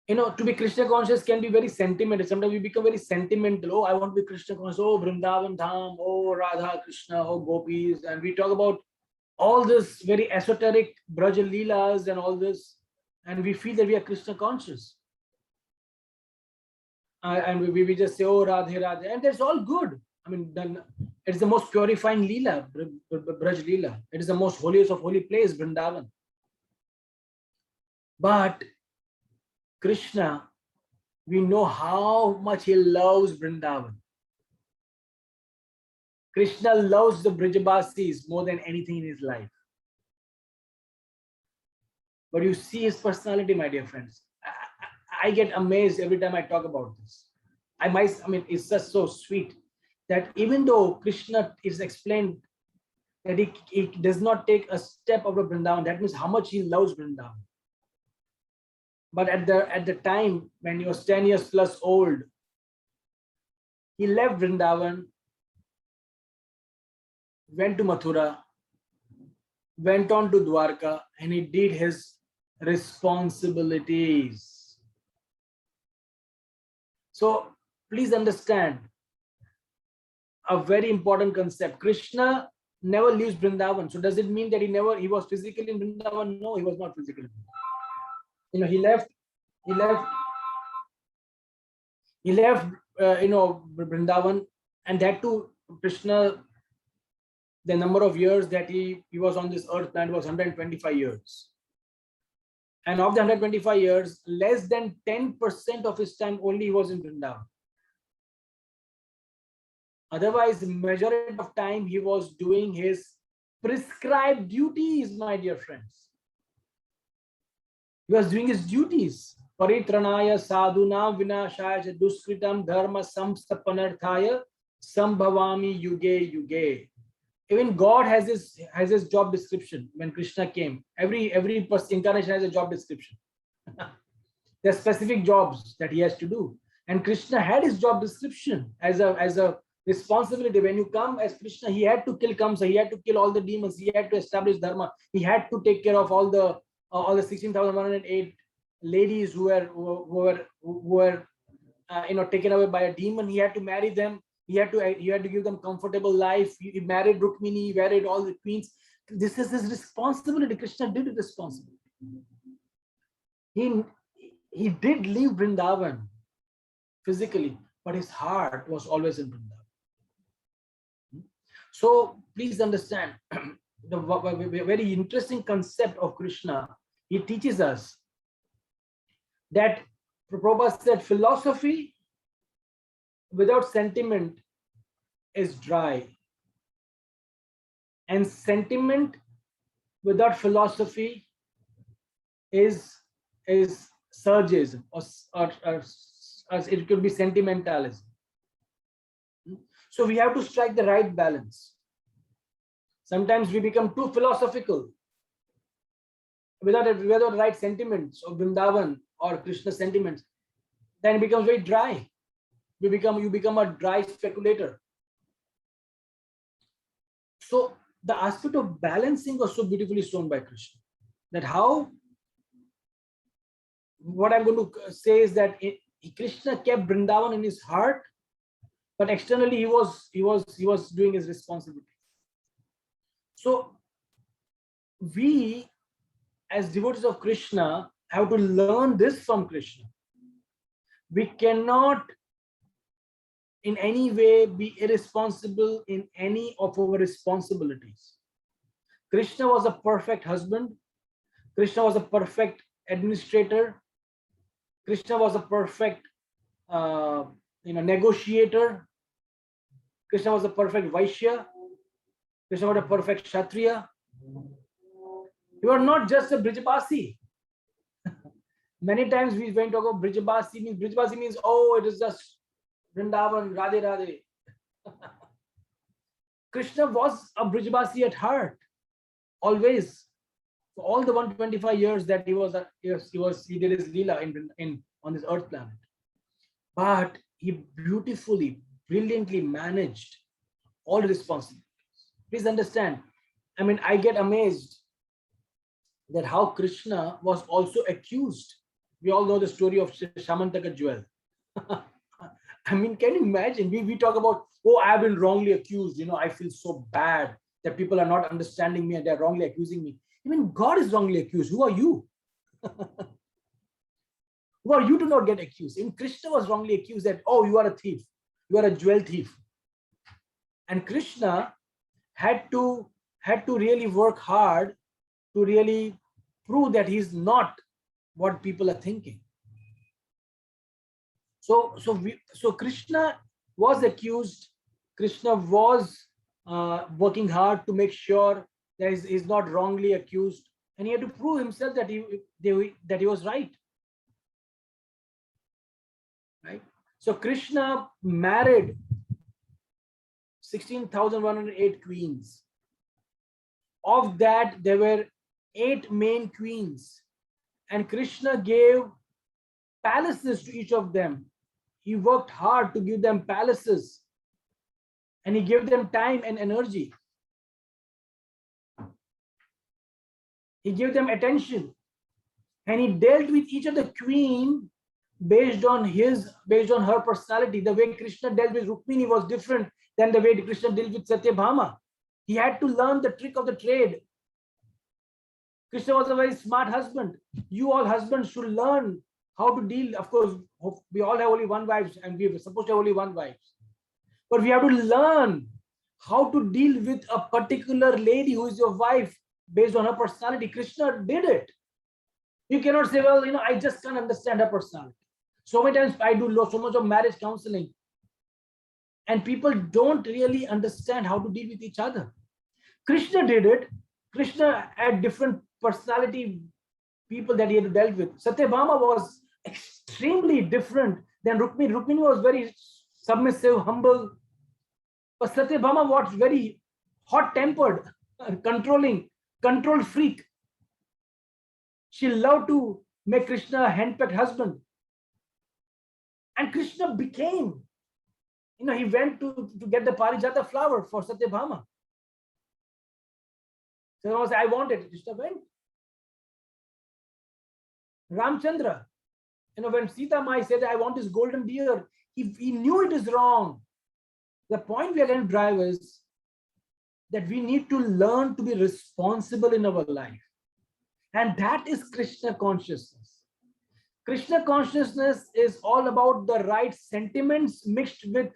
S1: to be Krishna conscious can be very sentimental. Sometimes we become very sentimental. Oh, I want to be Krishna conscious. Oh, Vrindavan Dham. Oh, Radha Krishna. Oh, Gopis. And we talk about all this very esoteric Braja Leelas and all this. And we feel that we are Krishna conscious. And we just say, oh, Radhe, Radhe. And that's all good. I mean, then it's the most purifying Leela, Braj Leela. It is the most holiest of holy place, Vrindavan. But Krishna, we know how much he loves Vrindavan. Krishna loves the Brijabasis more than anything in his life. But you see his personality, my dear friends. I get amazed every time I talk about this. I mean, it's just so sweet that even though Krishna is explained that he does not take a step out of Vrindavan, that means how much he loves Vrindavan. But at the time when he was 10 years plus old, he left Vrindavan, went to Mathura, went on to Dwarka, and he did his responsibilities. So please understand a very important concept. Krishna never leaves Vrindavan. So does it mean that he was physically in Vrindavan? No, he was not physically. He left Vrindavan, and that too, Krishna, the number of years that he was on this earth planet was 125 years. And of the 125 years, less than 10% of his time only he was in Vrindavan. Otherwise, majority of time he was doing his prescribed duties, my dear friends. He was doing his duties. Paritranaya sadhuna vinashaya duskritam dharma samstapanarthaya sambhavami yuge yuge. Even God has his job description. When Krishna came, every incarnation has a job description. There are specific jobs that he has to do, and Krishna had his job description as a responsibility. When you come as Krishna, he had to kill Kamsa, he had to kill all the demons, he had to establish dharma, he had to take care of all the 16,108 ladies who were taken away by a demon. He had to marry them. He had to give them comfortable life. He married Rukmini, he married all the queens. This is his responsibility. Krishna did it responsibility. He did leave Vrindavan physically, but his heart was always in Vrindavan. So please understand the very interesting concept of Krishna. He teaches us that Prabhupada said philosophy without sentiment is dry, and sentiment without philosophy is surgism, or it could be sentimentalism. So we have to strike the right balance. Sometimes we become too philosophical without the right sentiments of Vrindavan or Krishna sentiments. Then it becomes very dry. You become a dry speculator. So the aspect of balancing was so beautifully shown by Krishna. That how, what I'm going to say is that Krishna kept Vrindavan in his heart, but externally he was doing his responsibility. So we, as devotees of Krishna, have to learn this from Krishna. We cannot in any way be irresponsible in any of our responsibilities. Krishna was a perfect husband. Krishna was a perfect administrator. Krishna was a perfect negotiator. Krishna was a perfect Vaishya. Krishna was a perfect Kshatriya. You are not just a Brijabasi. Many times we when talk about Brijabasi means, oh, it is just Vrindavan, Radhe Radhe. Krishna was a Brijabasi at heart, always. For all the 125 years that he did his Leela on this earth planet. But he beautifully, brilliantly managed all responsibilities. Please understand. I mean, I get amazed that how Krishna was also accused. We all know the story of Shamantaka jewel. I mean, can you imagine? We talk about, oh, I've been wrongly accused. I feel so bad that people are not understanding me and they're wrongly accusing me. Even God is wrongly accused. Who are you? Who are you to not get accused? Even Krishna was wrongly accused that, oh, you are a thief. You are a jewel thief. And Krishna had to really work hard to really prove that he's not what people are thinking. So Krishna was accused. Krishna was working hard to make sure that he's not wrongly accused, and he had to prove himself that he was right. Right. So Krishna married 16,108 queens. Of that, there were 8 main queens, and Krishna gave palaces to each of them. He worked hard to give them palaces, and he gave them time and energy. He gave them attention, and he dealt with each of the queen based on her personality. The way Krishna dealt with Rukmini was different than the way Krishna dealt with Satyabhama. He had to learn the trick of the trade. Krishna was a very smart husband. You all husbands should learn how to deal. Of course, we all have only one wife, and we're supposed to have only one wife. But we have to learn how to deal with a particular lady who is your wife based on her personality. Krishna did it. You cannot say, well, I just can't understand her personality. So many times I do so much of marriage counseling, and people don't really understand how to deal with each other. Krishna did it. Krishna had different personality people that he had dealt with. Satyabhama was extremely different than Rukmini. Rukmini was very submissive, humble. But Satyabhama was very hot-tempered, controlling, control freak. She loved to make Krishna a hand-picked husband. And Krishna became, he went to get the Parijata flower for Satyabhama. Satyabhama said, I want it. Krishna went. Ramchandra, when Sita Mai said, I want this golden deer, he knew it is wrong. The point we are going to drive is that we need to learn to be responsible in our life. And that is Krishna consciousness. Krishna consciousness is all about the right sentiments mixed with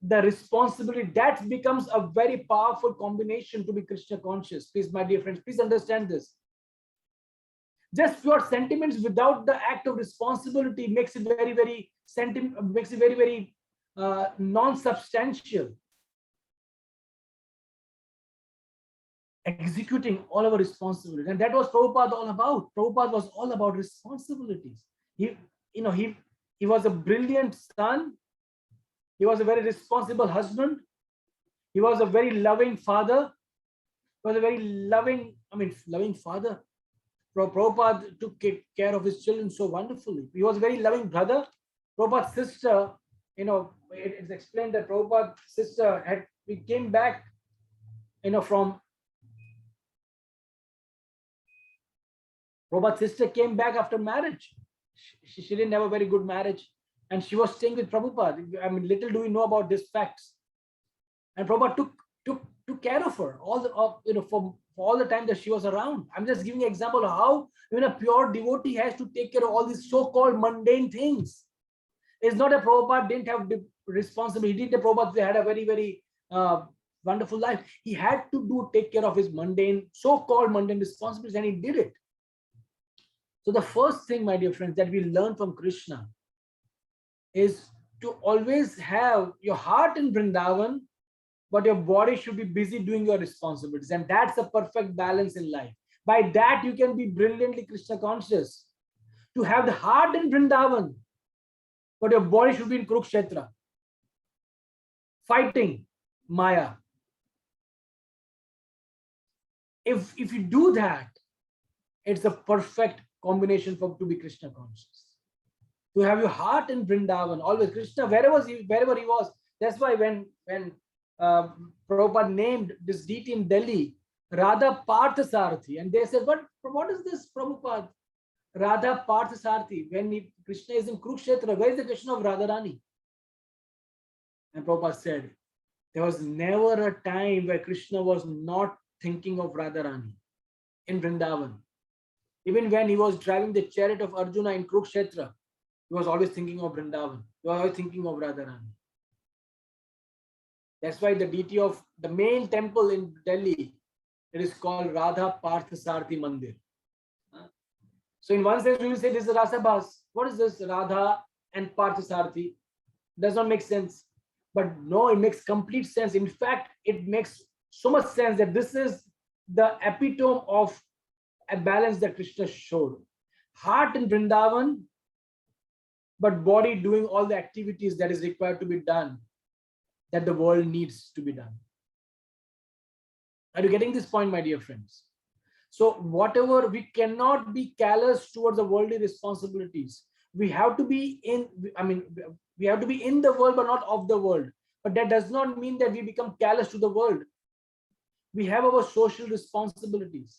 S1: the responsibility. That becomes a very powerful combination to be Krishna conscious. Please, my dear friends, please understand this. Just pure sentiments without the act of responsibility makes it very, very non-substantial. Executing all our responsibilities, and that was Prabhupada all about. Prabhupada was all about responsibilities. He was a brilliant son. He was a very responsible husband. He was a very loving father. was a very loving, loving father. Prabhupada took care of his children so wonderfully. He was a very loving brother. Prabhupada's sister, it's explained that Prabhupada's sister we came back, from Prabhupada's sister came back after marriage. She didn't have a very good marriage, and she was staying with Prabhupada. Little do we know about these facts. And Prabhupada took care of her for all the time that she was around. I'm just giving an example of how even a pure devotee has to take care of all these so-called mundane things. It's not that Prabhupada didn't have the responsibility. He did. Prabhupada had a very, very wonderful life. He had to take care of his so-called mundane responsibilities, and he did it. So the first thing, my dear friends, that we learn from Krishna is to always have your heart in Vrindavan, but your body should be busy doing your responsibilities. And that's a perfect balance in life. By that, you can be brilliantly Krishna conscious. To have the heart in Vrindavan, but your body should be in Kurukshetra, fighting Maya. If you do that, it's a perfect combination to be Krishna conscious. To have your heart in Vrindavan, always Krishna, wherever he was. That's why when Prabhupada named this deity in Delhi Radha Parthasarathi, and they said, what is this, Prabhupada? Radha Parthasarathi. When Krishna is in Kurukshetra, where is the Krishna of Radharani? And Prabhupada said, there was never a time where Krishna was not thinking of Radharani in Vrindavan. Even when he was driving the chariot of Arjuna in Kurukshetra, he was always thinking of Vrindavan. He was always thinking of Radharani. That's why the deity of the main temple in Delhi, it is called Radha Parthasarathi Mandir. So in one sense, we will say this is Rasabhas. What is this Radha and Parthasarathi? Does not make sense. But no, it makes complete sense. In fact, it makes so much sense that this is the epitome of a balance that Krishna showed. Heart in Vrindavan, but body doing all the activities that is required to be done, that the world needs to be done. Are you getting this point, my dear friends? So whatever, we cannot be callous towards the worldly responsibilities. We have to be we have to be in the world, but not of the world. But that does not mean that we become callous to the world. We have our social responsibilities.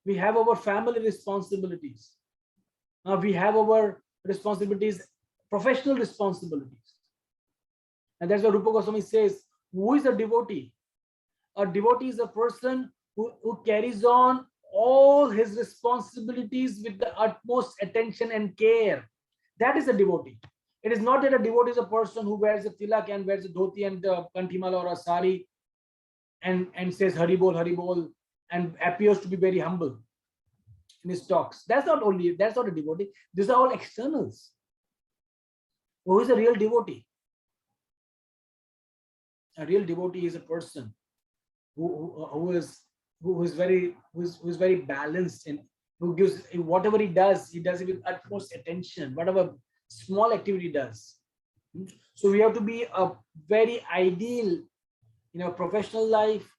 S1: We have our family responsibilities. We have our responsibilities, professional responsibilities. And that's what Rupa Goswami says, who is a devotee? A devotee is a person who carries on all his responsibilities with the utmost attention and care. That is a devotee. It is not that a devotee is a person who wears a tilak and wears a dhoti and a kanthimala or a sari and says Haribol, and appears to be very humble in his talks. That's not a devotee. These are all externals. Who is a real devotee? A real devotee is a person who is very balanced, and who gives, whatever he does it with utmost attention, whatever small activity does. So we have to be a very ideal in our professional life,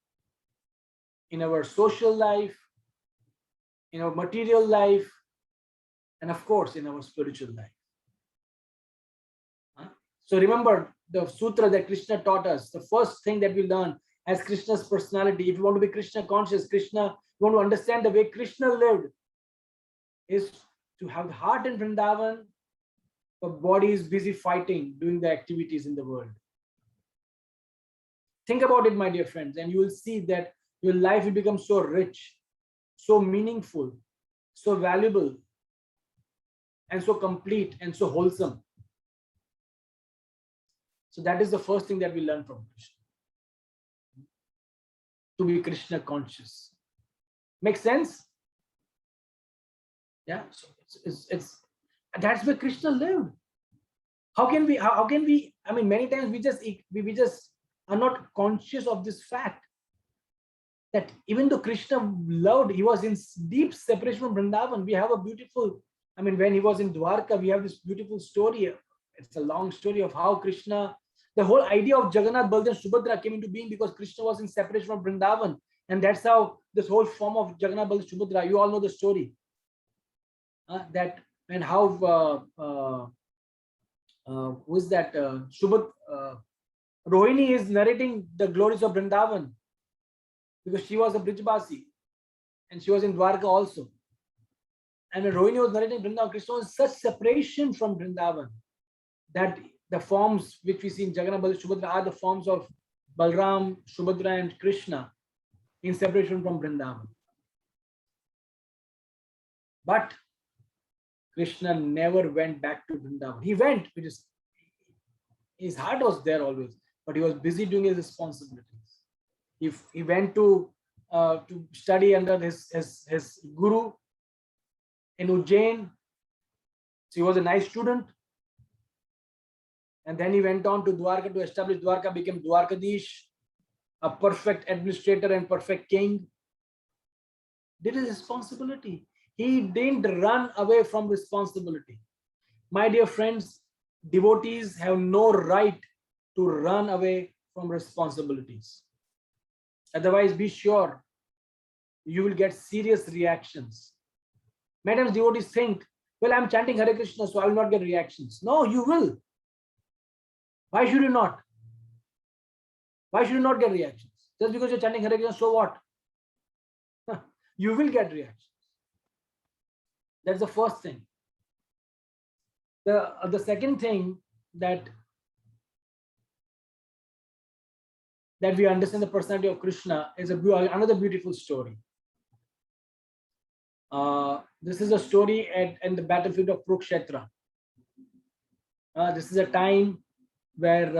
S1: in our social life, in our material life, and of course in our spiritual life. So remember the sutra that Krishna taught us. The first thing that we learn as Krishna's personality, if you want to be Krishna conscious, you want to understand the way Krishna lived, is to have the heart in Vrindavan, but body is busy fighting, doing the activities in the world. Think about it, my dear friends, and you will see that your life will become so rich, so meaningful, so valuable, and so complete and so wholesome. So that is the first thing that we learn from Krishna. To be Krishna conscious. Makes sense? Yeah. So it's that's where Krishna lived. How can we? Many times we just are not conscious of this fact that even though Krishna loved, he was in deep separation from Vrindavan. We have a beautiful, when he was in Dwarka, we have this beautiful story. It's a long story of how Krishna, the whole idea of Jagannath, Baldev, Subhadra came into being because Krishna was in separation from Vrindavan. And that's how this whole form of Jagannath Baladev Subhadra, you all know the story. That and how who is that? Rohini is narrating the glories of Vrindavan because she was a Brijbasi and she was in Dwarka also. And when Rohini was narrating Vrindavan, Krishna was such separation from Vrindavan that the forms which we see in Jagannath Baladev Subhadra are the forms of Balram, Subhadra, and Krishna in separation from Vrindavan. But Krishna never went back to Vrindavan. He went, because his heart was there always, but he was busy doing his responsibilities. He went to study under his guru in Ujjain. So he was a nice student. And then he went on to Dwarka to establish Dwarka, became Dwarkadish, a perfect administrator and perfect king. Did his responsibility. He didn't run away from responsibility. My dear friends, devotees have no right to run away from responsibilities. Otherwise, be sure you will get serious reactions. Many times devotees think, well, I'm chanting Hare Krishna, so I will not get reactions. No, you will. Why should you not? Why should you not get reactions? Just because you're chanting Hare Krishna, so what? You will get reactions. That's the first thing. The second thing that we understand the personality of Krishna is another beautiful story. This is a story in the battlefield of Kurukshetra. This is a time where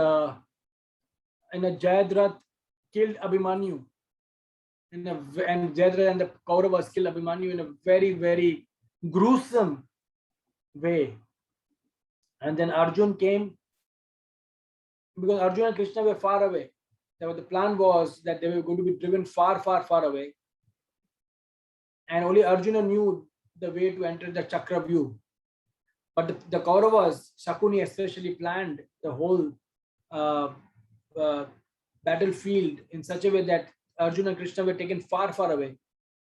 S1: Jayadratha killed Abhimanyu, and Jayadratha and the Kauravas killed Abhimanyu in a very, very gruesome way. And then Arjun came, because Arjun and Krishna were far away. The plan was that they were going to be driven far, far, far away. And only Arjuna knew the way to enter the Chakravyuh. But the Kauravas, Shakuni especially, planned the whole battlefield in such a way that Arjuna and Krishna were taken far, far away.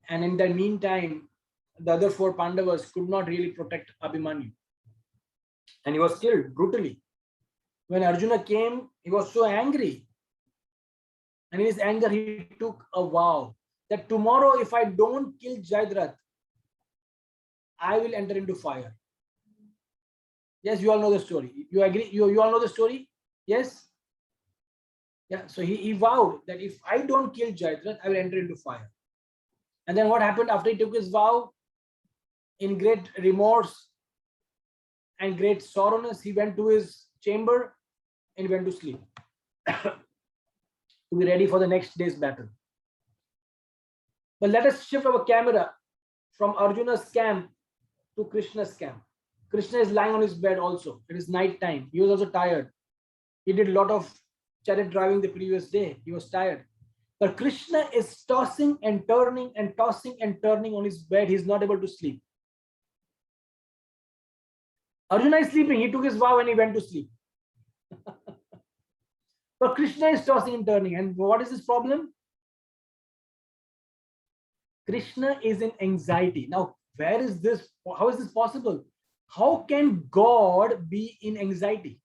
S1: And in the meantime, the other four Pandavas could not really protect Abhimanyu. And he was killed brutally. When Arjuna came, he was so angry. And in his anger, he took a vow that tomorrow, if I don't kill Jayadratha, I will enter into fire. Yes, you all know the story. You agree? You all know the story? Yes? Yeah. So he vowed that if I don't kill Jayadratha, I will enter into fire. And then what happened after he took his vow? In great remorse and great sorrowness, he went to his chamber and went to sleep to be ready for the next day's battle. But let us shift our camera from Arjuna's camp to Krishna's camp. Krishna is lying on his bed also. It is night time. He was also tired. He did a lot of chariot driving the previous day. He was tired. But Krishna is tossing and turning and tossing and turning on his bed. He is not able to sleep. Arjuna is sleeping. He took his vow and he went to sleep. But Krishna is tossing and turning. And what is his problem? Krishna is in anxiety. Now, where is this? How is this possible? How can God be in anxiety?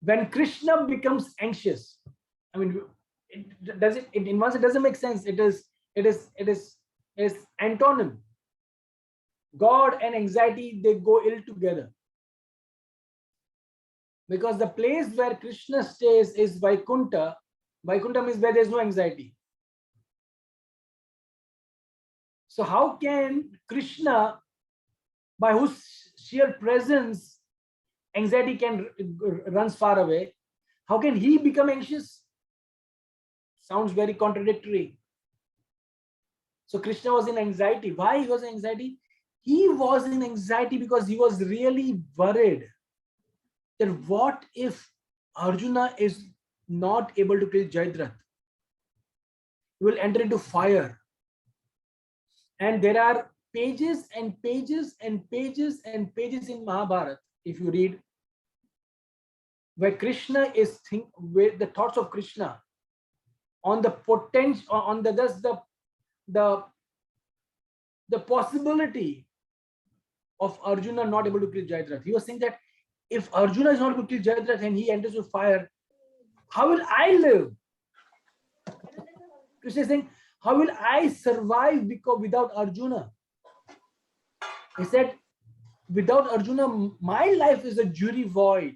S1: When Krishna becomes anxious, I mean, in once it doesn't make sense. It is antonym. God and anxiety, they go ill together. Because the place where Krishna stays is Vaikuntha. Vaikuntha means where there is no anxiety. So how can Krishna, by whose sheer presence anxiety runs far away, how can he become anxious? Sounds very contradictory. So Krishna was in anxiety. Why he was in anxiety? He was in anxiety because he was really worried that what if Arjuna is not able to kill Jayadratha? He will enter into fire. And there are pages and pages and pages and pages in Mahabharata, if you read, where Krishna is with the thoughts of Krishna on the potential, on the possibility of Arjuna not able to kill Jayadratha. He was saying that if Arjuna is not able to kill Jayadratha and he enters with fire, how will I live? Krishna is saying, how will I survive without Arjuna? He said, without Arjuna, my life is a jury void.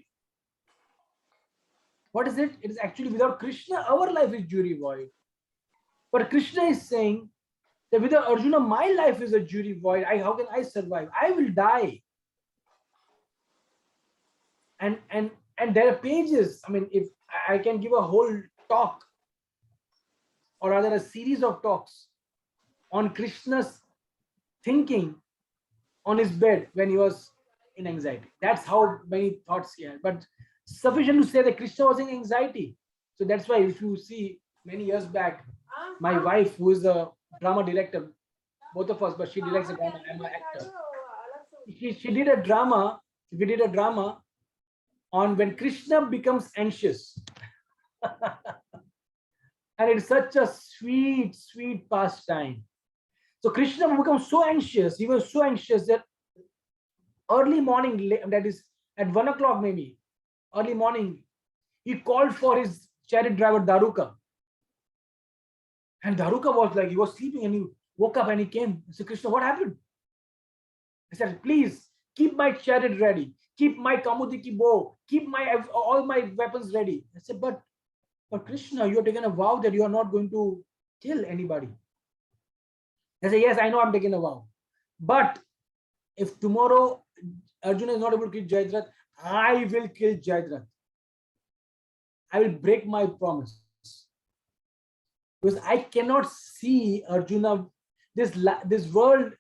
S1: What is it? It is actually without Krishna, our life is jury void. But Krishna is saying that without Arjuna, my life is a jury void. How can I survive? I will die. And there are pages. I mean, if I can give a whole talk, or rather a series of talks on Krishna's thinking on his bed when he was in anxiety. That's how many thoughts he had. But sufficient to say that Krishna was in anxiety. So that's why if you see many years back, my wife, who is a drama director, both of us, but she directs a drama, I'm an actor. She did a drama, we did a drama on when Krishna becomes anxious. And it's such a sweet, sweet pastime. So Krishna becomes so anxious. He was so anxious that early morning, that is at 1 o'clock maybe, early morning, he called for his chariot driver Daruka. And Daruka was like, he was sleeping and he woke up and he came. I said, Krishna, what happened? He said, please keep my chariot ready. Keep my Kamudiki bow. Keep all my weapons ready. I said, but Krishna, you are taking a vow that you are not going to kill anybody. I said, yes, I know I'm taking a vow. But if tomorrow Arjuna is not able to kill Jayadratha, I will kill Jayadratha. I will break my promise. Because I cannot see Arjuna. This world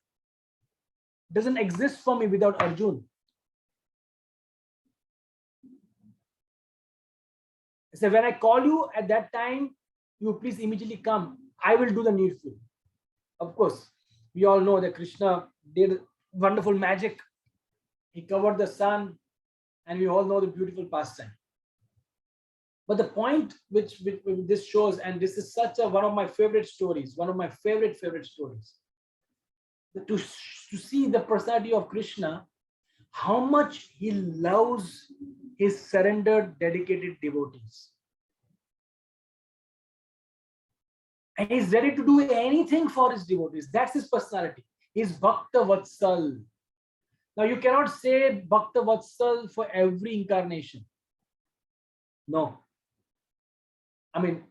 S1: doesn't exist for me without Arjuna. So when I call you at that time, you please immediately come. I will do the needful. Of course, we all know that Krishna did wonderful magic. He covered the sun, and we all know the beautiful pastime. But the point which this shows, and this is one of my favorite stories, one of my favorite stories, to see the personality of Krishna, how much he loves his surrendered, dedicated devotees. And he's ready to do anything for his devotees. That's his personality. He's Bhakta Vatsal. Now, you cannot say Bhakta Vatsal for every incarnation. No. I mean,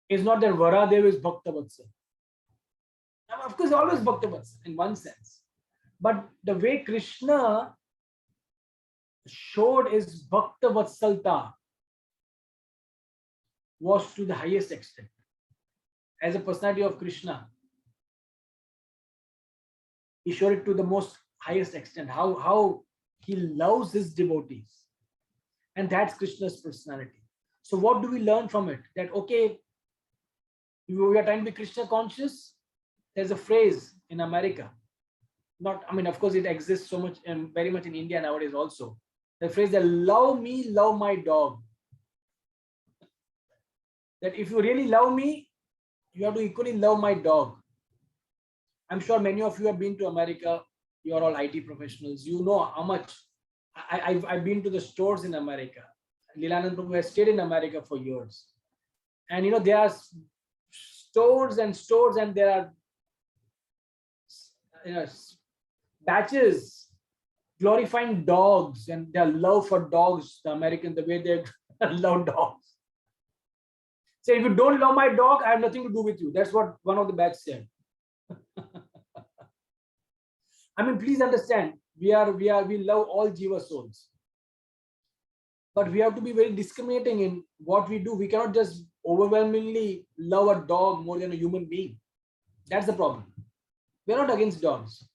S1: it's not that Varadev is Bhakta Vatsal. Of course, always Bhakta Vatsal in one sense. But the way Krishna showed his Bhakta Vatsalta was to the highest extent. As a personality of Krishna, he showed it to the most highest extent, how he loves his devotees. And that's Krishna's personality. So what do we learn from it? That, okay, we are trying to be Krishna conscious. There's a phrase in America. Of course, it exists so much and very much in India nowadays also. The phrase that love me, love my dog. That if you really love me, you have to equally love my dog. I'm sure many of you have been to America. You are all IT professionals. You know how much. I've been to the stores in America. Lilananda Prabhu has stayed in America for years. And there are stores and stores, and there are batches glorifying dogs and their love for dogs, the American, the way they love dogs. So if you don't love my dog, I have nothing to do with you. That's what one of the batch said. Please understand, we love all Jiva souls. But we have to be very discriminating in what we do. We cannot just overwhelmingly love a dog more than a human being. That's the problem. We're not against dogs.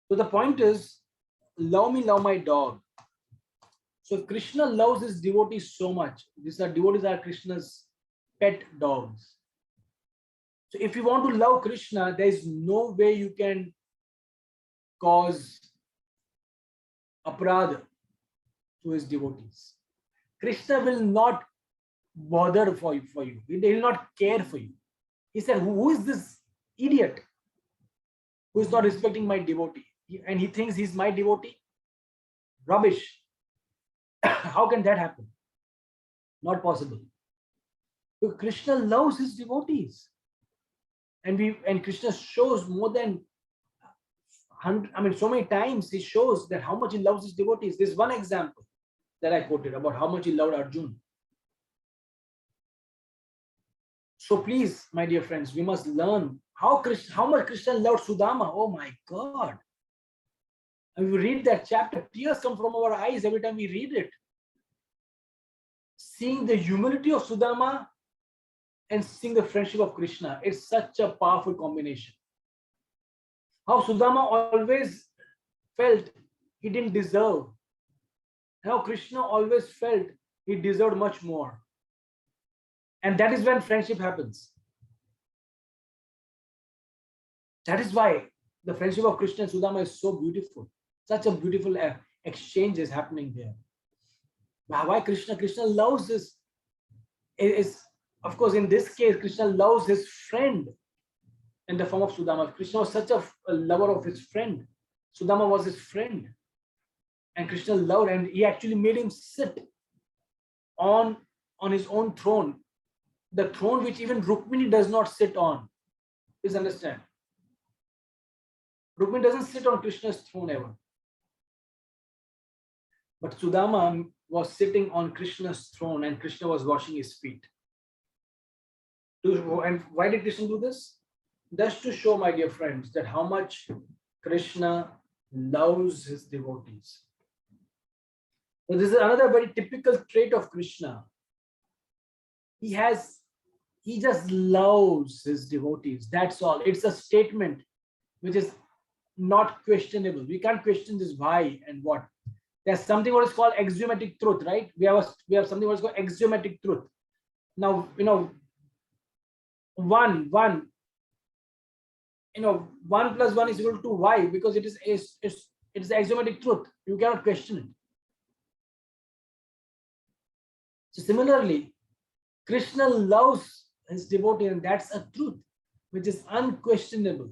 S1: So the point is, love me, love my dog. So if Krishna loves his devotees so much, devotees are Krishna's pet dogs. So if you want to love Krishna, there is no way you can cause aparadha to his devotees. Krishna will not bother for you. He will not care for you. He said, who is this idiot who is not respecting my devotee? And he thinks he's my devotee? Rubbish. How can that happen? Not possible. Because Krishna loves his devotees. And Krishna shows more than 100, so many times he shows that how much he loves his devotees. There's one example that I quoted about how much he loved Arjuna. So please, my dear friends, we must learn how much Krishna loved Sudama. Oh my God. And we read that chapter, tears come from our eyes every time we read it. Seeing the humility of Sudama and seeing the friendship of Krishna, it's such a powerful combination. How Sudama always felt he didn't deserve. How Krishna always felt he deserved much more. And that is when friendship happens. That is why the friendship of Krishna and Sudama is so beautiful. Such a beautiful exchange is happening there. Why Krishna loves this? Is of course, in this case, Krishna loves his friend in the form of Sudama. Krishna was such a lover of his friend. Sudama was his friend. And Krishna loved, and he actually made him sit on his own throne. The throne which even Rukmini does not sit on. Please understand. Rukmini doesn't sit on Krishna's throne ever. But Sudama was sitting on Krishna's throne and Krishna was washing his feet. And why did Krishna do this? Just to show, my dear friends, that how much Krishna loves his devotees. So this is another very typical trait of Krishna. He just loves his devotees. That's all. It's a statement which is not questionable. We can't question this why and what. There's something what is called axiomatic truth, right? We have something what is called axiomatic truth. Now, one plus one is equal to y, because it is axiomatic truth. You cannot question it. So similarly, Krishna loves his devotee, and that's a truth which is unquestionable.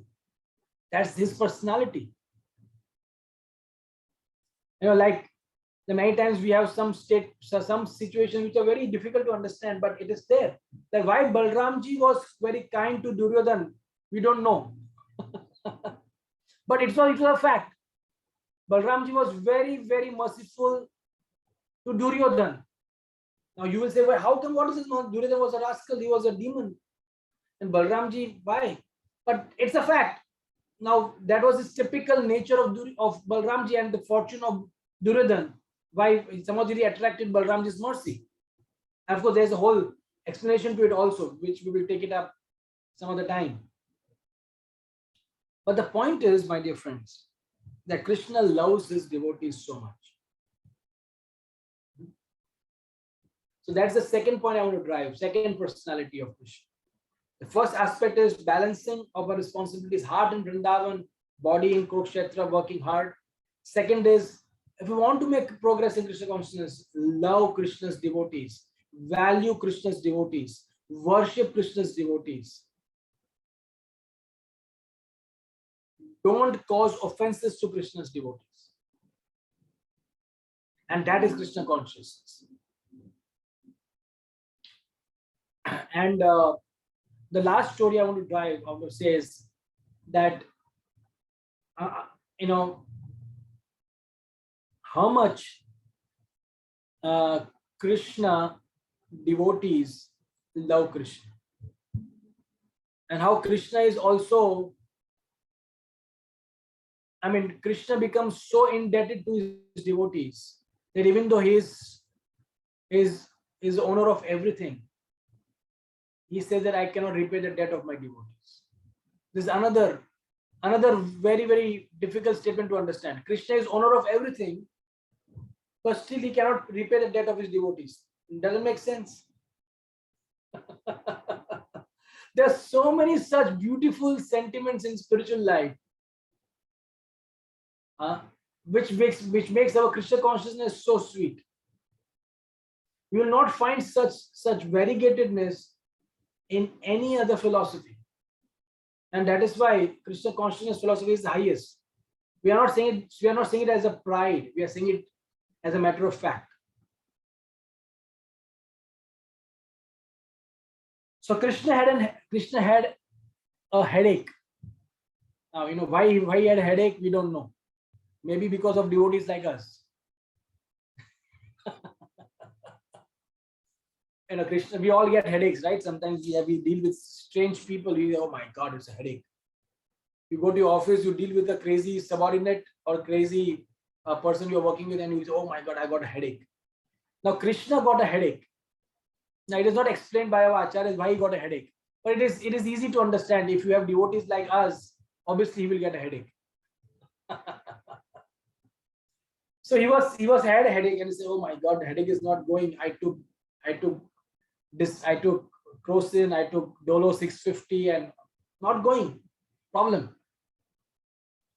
S1: That's his personality. Like the many times we have some situations which are very difficult to understand, but it is there. Like why Balramji was very kind to Duryodhan, we don't know. But it's a fact. Balramji was very, very merciful to Duryodhan. Now you will say, well, how come? What is this? Duryodhan was a rascal, he was a demon. And Balramji, why? But it's a fact. Now that was the typical nature of Balramji and the fortune of Duryodhan. Why Samajiri attracted Balramji's mercy. And of course, there's a whole explanation to it also, which we will take it up some other time. But the point is, my dear friends, that Krishna loves his devotees so much. So that's the second point I want to drive, second personality of Krishna. The first aspect is balancing of our responsibilities, heart in Vrindavan, body in Kurukshetra, working hard. Second is, if we want to make progress in Krishna consciousness, love Krishna's devotees, value Krishna's devotees, worship Krishna's devotees. Don't cause offenses to Krishna's devotees. And that is Krishna consciousness. And the last story I want to drive, I want to say is that, how much Krishna devotees love Krishna. And how Krishna is also, Krishna becomes so indebted to his devotees that even though he is the owner of everything, he says that I cannot repay the debt of my devotees. This is another very, very difficult statement to understand. Krishna is owner of everything, but still he cannot repay the debt of his devotees. It doesn't make sense. There are so many such beautiful sentiments in spiritual life. which makes our Krishna consciousness so sweet. You will not find such variegatedness in any other philosophy, and that is why Krishna consciousness philosophy is the highest. We are not saying it as a pride. We are saying it as a matter of fact. So Krishna had a headache. Now, why he had a headache, we don't know. Maybe because of devotees like us. Krishna, we all get headaches, right? Sometimes we deal with strange people. We say, oh my God, it's a headache. You go to your office, you deal with a crazy subordinate or crazy person you're working with, and you say, oh my God, I got a headache. Now, Krishna got a headache. Now, it is not explained by our acharyas why he got a headache. But it is easy to understand. If you have devotees like us, obviously he will get a headache. So he had a headache, and he said, oh my God, the headache is not going. I took Crocin, I took Dolo 650 and not going. Problem.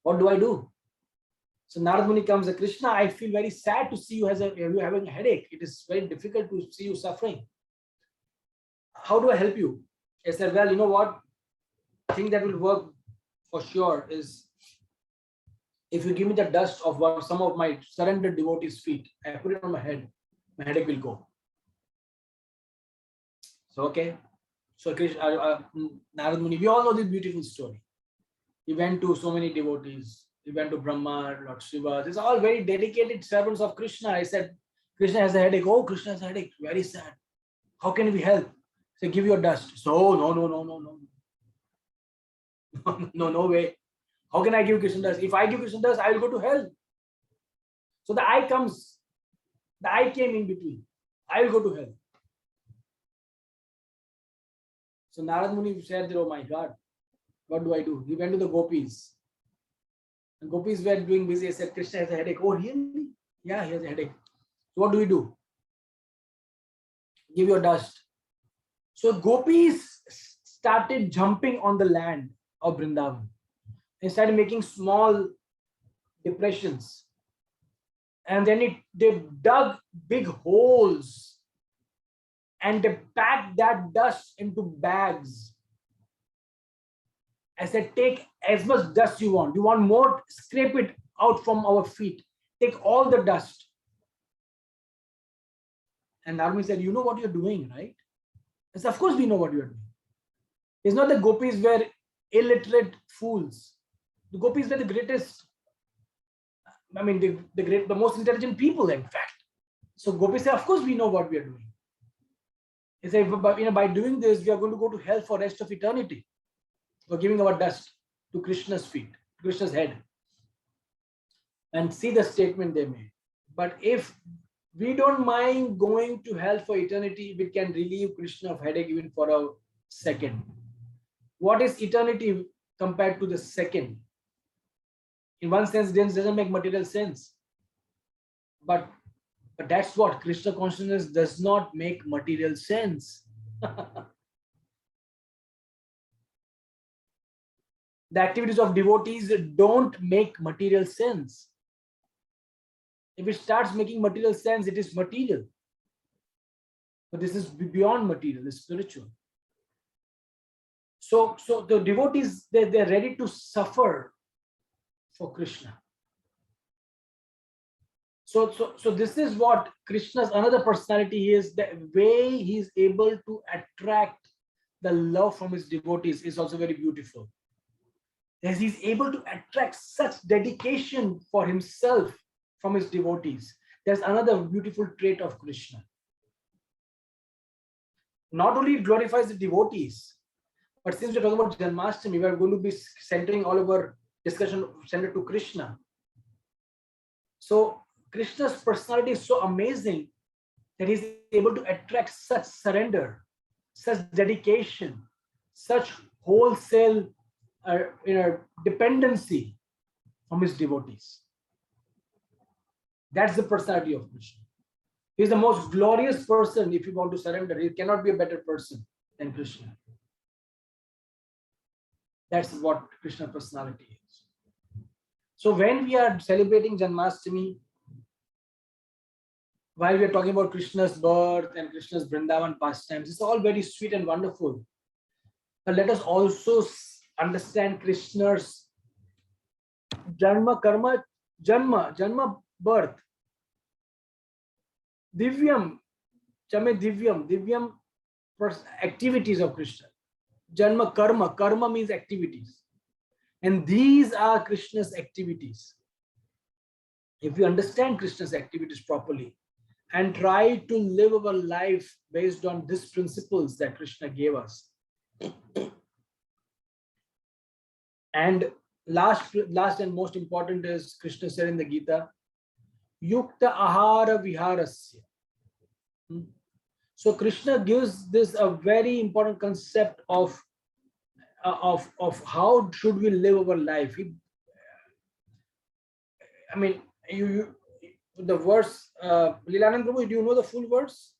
S1: What do I do? So Narad Muni comes, Krishna, I feel very sad to see you having a headache. It is very difficult to see you suffering. How do I help you? I said, well, you know what? I think that will work for sure is if you give me the dust of some of my surrendered devotees' feet, I put it on my head, my headache will go. So, okay. So Narad Muni, we all know this beautiful story. He went to so many devotees. He went to Brahma, Lord Shiva. These are all very dedicated servants of Krishna. I said, Krishna has a headache. Oh, Krishna has a headache. Very sad. How can we help? Say, give your dust. So, no way. How can I give Krishna dust? If I give Krishna dust, I will go to hell. So the I came in between. I will go to hell. So Narad Muni said, oh my God, what do I do? He went to the gopis. And gopis were doing busy. I said, Krishna has a headache. Oh, really? Yeah, he has a headache. So what do we do? Give your dust. So gopis started jumping on the land of Vrindavan. They started making small depressions. And then they dug big holes and they packed that dust into bags. I said, take as much dust you want. You want more? Scrape it out from our feet. Take all the dust. And Narmani said, you know what you're doing, right? I said, of course we know what you're doing. It's not that gopis were illiterate fools. The gopis were the greatest, the most intelligent people, in fact. So gopis said, of course we know what we are doing. He said, by doing this, we are going to go to hell for the rest of eternity. We're giving our dust to Krishna's feet, Krishna's head. And see the statement they made. But if we don't mind going to hell for eternity, we can relieve Krishna of headache even for a second. What is eternity compared to the second? In one sense, this doesn't make material sense. But that's what Krishna consciousness does not make material sense. The activities of devotees don't make material sense. If it starts making material sense, it is material. But this is beyond material, it's spiritual. So the devotees, they're ready to suffer for Krishna. So this is what Krishna's another personality is. The way he is able to attract the love from his devotees is also very beautiful. As he's able to attract such dedication for himself from his devotees. There's another beautiful trait of Krishna. Not only it glorifies the devotees, but since we're talking about Janmashtami, we're going to be centering all of our discussion centered to Krishna. So Krishna's personality is so amazing that he's able to attract such surrender, such dedication, such wholesale dependency from his devotees. That's the personality of Krishna. He's the most glorious person if you want to surrender. He cannot be a better person than Krishna. That's what Krishna's personality is. So when we are celebrating Janmashtami, while we are talking about Krishna's birth and Krishna's Vrindavan pastimes, it's all very sweet and wonderful. But let us also understand Krishna's Janma, Karma, Janma, birth. Divyam, Chame Divyam activities of Krishna. Janma, Karma means activities. And these are Krishna's activities. If we understand Krishna's activities properly and try to live our life based on these principles that Krishna gave us. And last and most important is Krishna said in the Gita, Yukta Ahara Viharasya. So Krishna gives this a very important concept of how should we live our life. The verse, Lilananda Prabhu, do you know the full verse?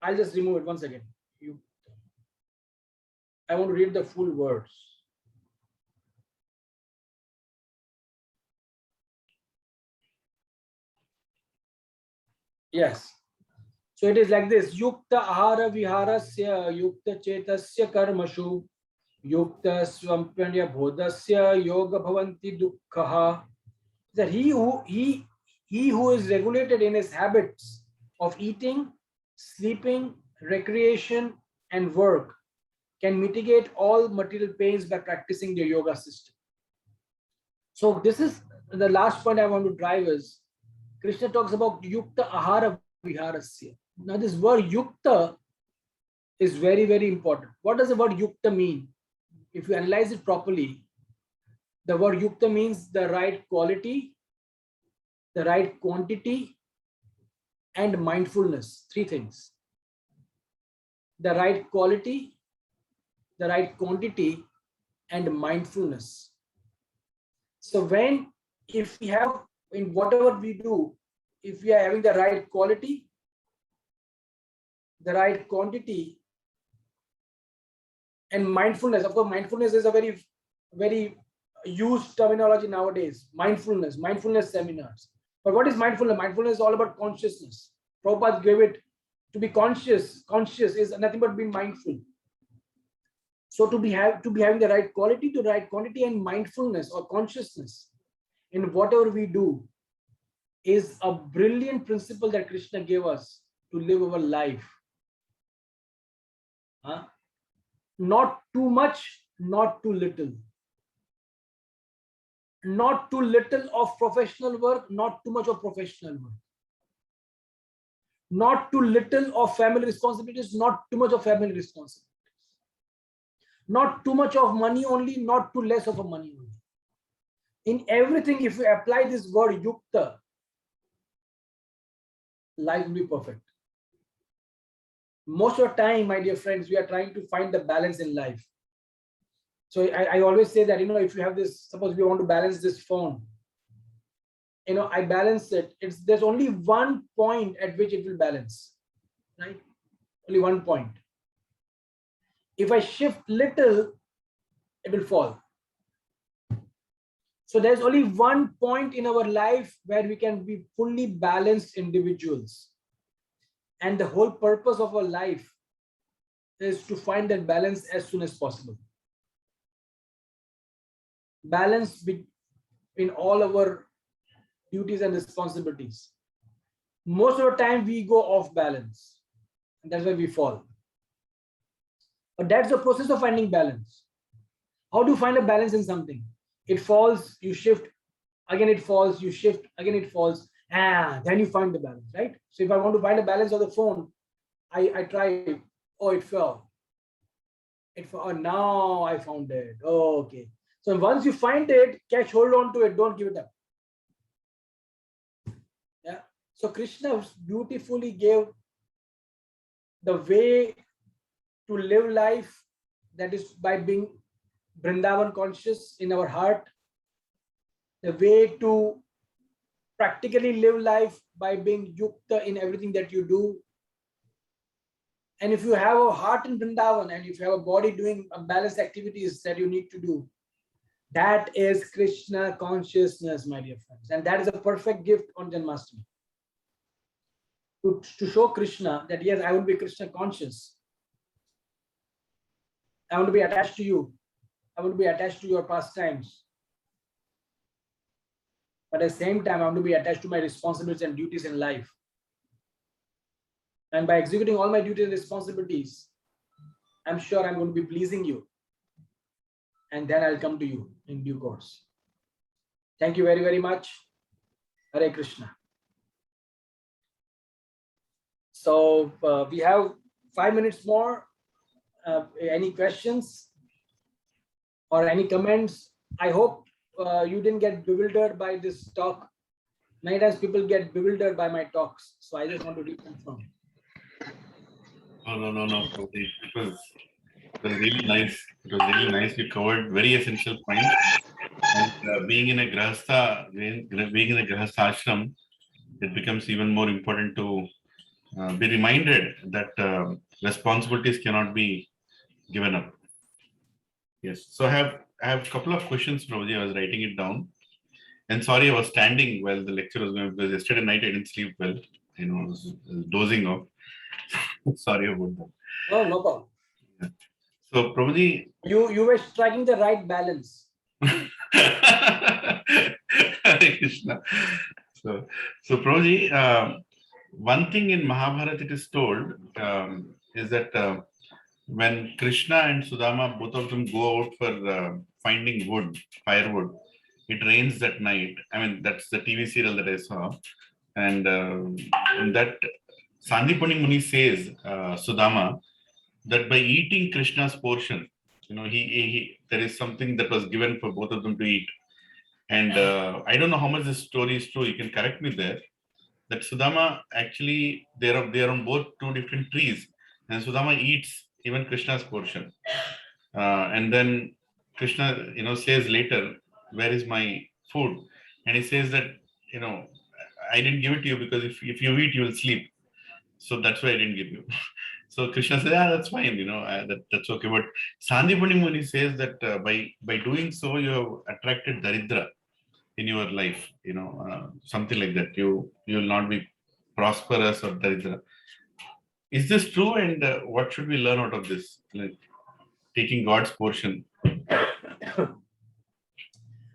S1: I'll just remove it once again. I want to read the full verse. Yes. So it is like this. Yukta ahara viharasya, yukta chetasya karmashu, yukta swampanya bodhasya yoga bhavanti dukkhaha. That he who is regulated in his habits of eating, sleeping, recreation, and work can mitigate all material pains by practicing the yoga system. So this is the last point I want to drive is Krishna talks about yukta ahara viharasya. Now this word yukta is very, very important. What does the word yukta mean? If you analyze it properly, the word yukta means the right quality, the right quantity, and mindfulness. Three things. The right quality, the right quantity, and mindfulness. So if we have, in whatever we do, if we are having the right quality, the right quantity, and mindfulness. Of course, mindfulness is a very, very used terminology nowadays. Mindfulness seminars. But what is mindfulness? Mindfulness is all about consciousness. Prabhupada gave it to be conscious. Conscious is nothing but being mindful. So to be having the right quality, the right quantity, and mindfulness or consciousness in whatever we do is a brilliant principle that Krishna gave us to live our life. Not too much, not too little. Not too little of professional work, not too much of professional work. Not too little of family responsibilities, not too much of family responsibilities. Not too much of money only, not too less of a money only. In everything, if we apply this word yukta, life will be perfect. Most of the time, my dear friends, we are trying to find the balance in life. So I always say that, if you have this, suppose we want to balance this phone, I balance it. There's only one point at which it will balance, right? Only one point. If I shift little, it will fall. So there's only one point in our life where we can be fully balanced individuals. And the whole purpose of our life is to find that balance as soon as possible. Balance between all our duties and responsibilities. Most of the time we go off balance, and that's why we fall. But that's the process of finding balance. How do you find a balance in something? It falls, you shift, again it falls, you shift, again it falls, then you find the balance, right? So if I want to find a balance of the phone, I try, it fell. Now I found it. Okay. So once you find it, hold on to it, don't give it up. Yeah. So Krishna beautifully gave the way to live life, that is by being Vrindavan conscious in our heart. The way to practically live life by being yukta in everything that you do. And if you have a heart in Vrindavan and if you have a body doing balanced activities that you need to do, that is Krishna consciousness, my dear friends. And that is a perfect gift on Janmashtami. To show Krishna that yes, I will be Krishna conscious. I want to be attached to you. I want to be attached to your pastimes. But at the same time, I want to be attached to my responsibilities and duties in life. And by executing all my duties and responsibilities, I'm sure I'm going to be pleasing you. And then I'll come to you in due course. Thank you very, very much. Hare Krishna. So we have 5 minutes more. Any questions or any comments? I hope you didn't get bewildered by this talk. Many times people get bewildered by my talks. So I just want to reconfirm.
S2: No. It was really nice. It was really nice. You covered very essential points. And being in a grahastha ashram, it becomes even more important to be reminded that responsibilities cannot be given up. Yes. So I have a couple of questions, Prabhuji. I was writing it down. And sorry, I was standing while the lecture was going because yesterday night I didn't sleep well. I was dozing off. Sorry about that.
S1: Oh, no problem.
S2: Yeah. So, Prabhuji.
S1: You were striking the right balance.
S2: Hare Krishna. So Prabhuji, one thing in Mahabharata it is told is that when Krishna and Sudama, both of them go out for finding wood, firewood, it rains that night. I mean, that's the TV serial that I saw. And in that, Sandipani Muni says, Sudama, that by eating Krishna's portion, there is something that was given for both of them to eat. And I don't know how much this story is true. You can correct me there. That Sudama actually, they are on both two different trees. And Sudama eats even Krishna's portion. And then Krishna, says later, where is my food? And he says that, I didn't give it to you because if you eat, you will sleep. So that's why I didn't give you. So Krishna says, that's fine, that's okay. But Sandipani Muni says that by doing so, you have attracted Daridra in your life, something like that. You will not be prosperous or Daridra. Is this true? And what should we learn out of this? Like taking God's portion.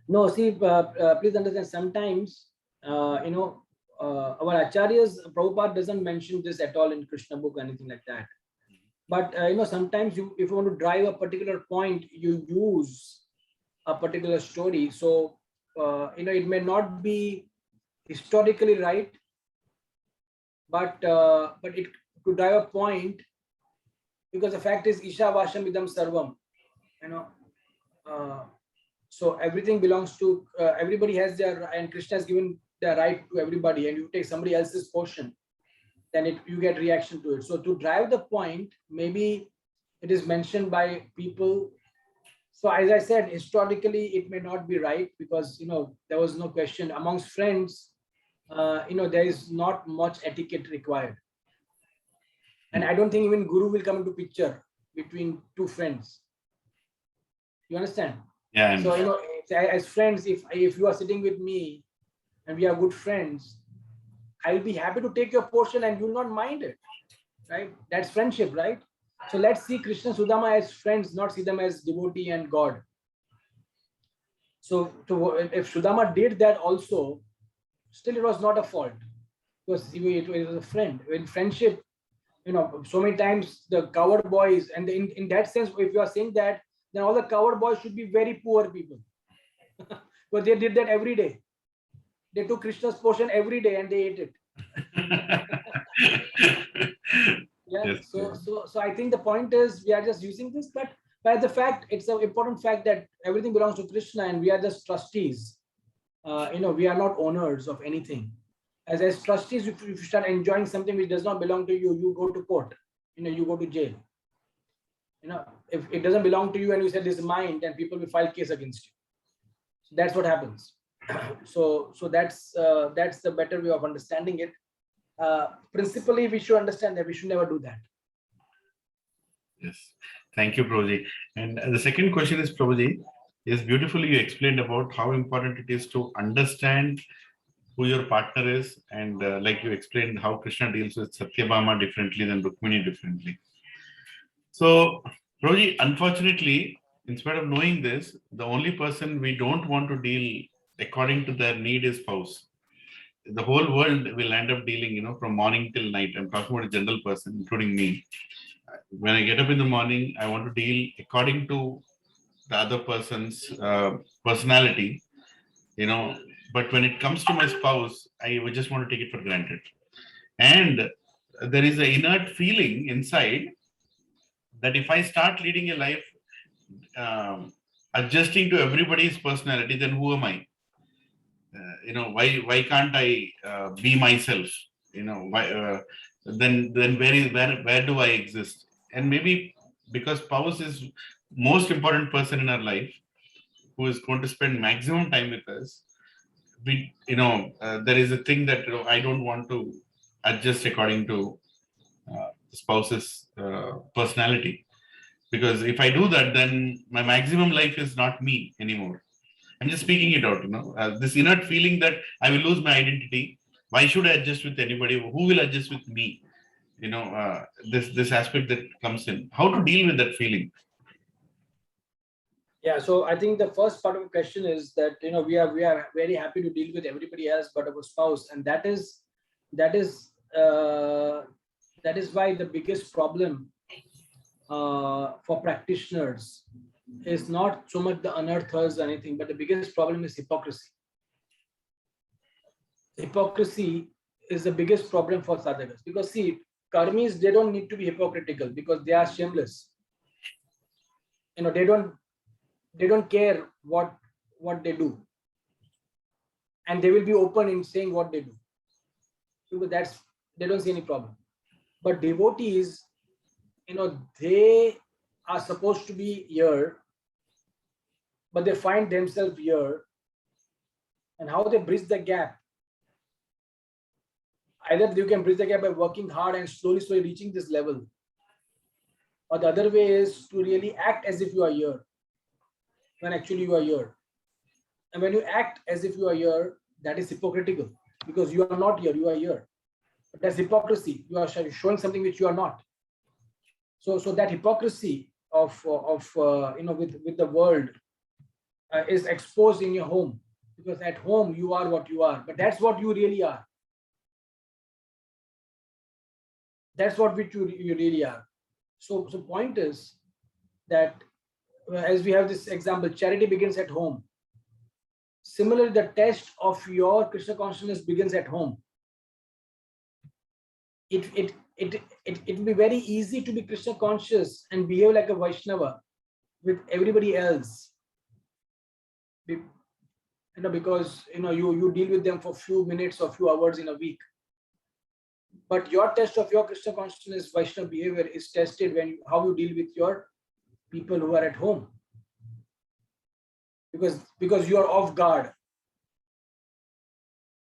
S1: No, see, please understand, sometimes, our acharyas, Prabhupada doesn't mention this at all in Krishna book or anything like that. But, sometimes if you want to drive a particular point, you use a particular story. So, it may not be historically right, but it to drive a point, because the fact is, Isha Vasham Idam Sarvam, so everything belongs to, everybody has their, and Krishna has given the right to everybody, and you take somebody else's portion, then you get reaction to it. So to drive the point, maybe it is mentioned by people. So as I said, historically, it may not be right because, there was no question amongst friends, there is not much etiquette required. And I don't think even Guru will come into picture between two friends. You understand?
S2: Yeah.
S1: So, as friends, if you are sitting with me and we are good friends, I'll be happy to take your portion and you'll not mind it, right? That's friendship, right? So let's see Krishna and Sudama as friends, not see them as devotee and God. So if Sudama did that also, still it was not a fault because it was a friend. In friendship, so many times the coward boys, and in that sense, if you are saying that, then all the coward boys should be very poor people. Because they did that every day. They took Krishna's portion every day and they ate it. Yeah.
S2: Yes,
S1: so I think the point is we are just using this, but by the fact, it's an important fact that everything belongs to Krishna and we are just trustees. We are not owners of anything. As trustees, if you start enjoying something which does not belong to you, you go to court. You go to jail. If it doesn't belong to you and you say this is mine, then people will file case against you. So that's what happens. So that's the better way of understanding it. Principally, we should understand that we should never do that.
S2: Yes. Thank you, Prabhuji. And the second question is, Prabhuji, is beautifully you explained about how important it is to understand who your partner is, and like you explained how Krishna deals with Satyabhama differently than Rukmini differently. So, Prabhuji, unfortunately, in spite of knowing this, the only person we don't want to deal according to their need is spouse. The whole world will end up dealing, from morning till night. I'm talking about a general person, including me. When I get up in the morning, I want to deal according to the other person's personality, you know. But when it comes to my spouse, I would just want to take it for granted. And there is an inert feeling inside that if I start leading a life adjusting to everybody's personality, then who am I? Why can't I be myself? Why then where do I exist? And maybe because spouse is most important person in our life, who is going to spend maximum time with us, there is a thing that I don't want to adjust according to the spouse's personality, because if I do that, then my maximum life is not me anymore. I'm just speaking it out, this inert feeling that I will lose my identity. Why should I adjust with anybody? Who will adjust with me? This aspect that comes in. How to deal with that feeling?
S1: Yeah, so I think the first part of the question is that we are very happy to deal with everybody else but our spouse, and that is why the biggest problem for practitioners is not so much the unearthers or anything, but the biggest problem is hypocrisy. Hypocrisy is the biggest problem for sadhakas, because see, karmis, they don't need to be hypocritical because they are shameless. They don't care what they do, and they will be open in saying what they do, because they don't see any problem. But devotees, they are supposed to be here, but they find themselves here. And how they bridge the gap? Either you can bridge the gap by working hard and slowly reaching this level, or the other way is to really act as if you are here when actually you are here. And when you act as if you are here, that is hypocritical, because you are not here, you are here. But that's hypocrisy. You are showing something which you are not. So that hypocrisy of with the world is exposed in your home, because at home you are what you are, but that's what you really are. That's what which you really are. So point is that as we have this example, charity begins at home. Similarly, the test of your Krishna consciousness begins at home. It will be very easy to be Krishna conscious and behave like a Vaishnava with everybody else, because you deal with them for few minutes or few hours in a week. But your test of your Krishna consciousness, Vaishnava behavior is tested when how you deal with your people who are at home, because you are off guard.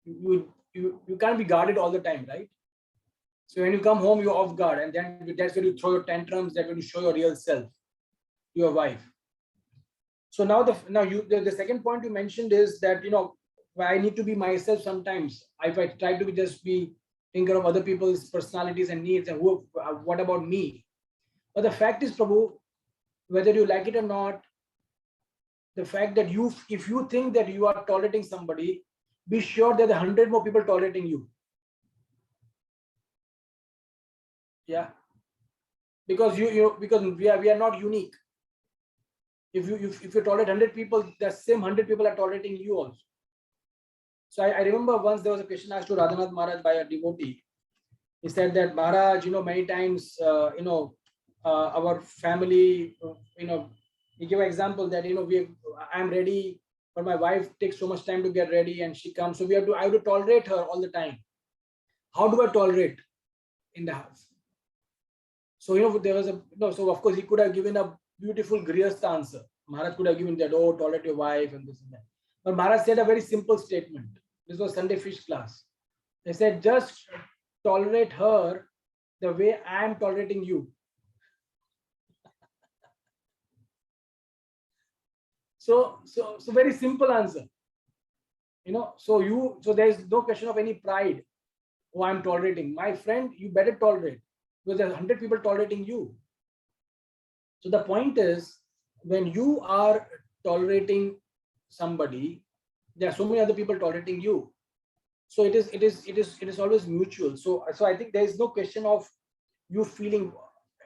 S1: You can't be guarded all the time, right? So when you come home, you're off guard, and then that's when you throw your tantrums. That's when you show your real self, your wife. So now the second point you mentioned is that I need to be myself sometimes. If I try to just be thinking of other people's personalities and needs, and what about me? But the fact is, Prabhu, whether you like it or not, the fact that if you think that you are tolerating somebody, be sure that 100 more people tolerating you. Yeah, because because we are not unique. If you tolerate 100 people, the same 100 people are tolerating you also. So I remember once there was a question asked to Radhanath Maharaj by a devotee. He said that, Maharaj, many times, our family, he gave an example that, I'm ready, but my wife takes so much time to get ready and she comes. So I have to tolerate her all the time. How do I tolerate in the house? So, there was so of course he could have given a beautiful Grihastha answer. Maharaj could have given that, oh, tolerate your wife and this and that. But Maharaj said a very simple statement. This was Sunday fish class. They said, just tolerate her the way I am tolerating you. So very simple answer. So there's no question of any pride. Oh, I'm tolerating. My friend, you better tolerate, because there's 100 people tolerating you. So the point is, when you are tolerating somebody, there are so many other people tolerating you. So it is always mutual. So I think there is no question of you feeling,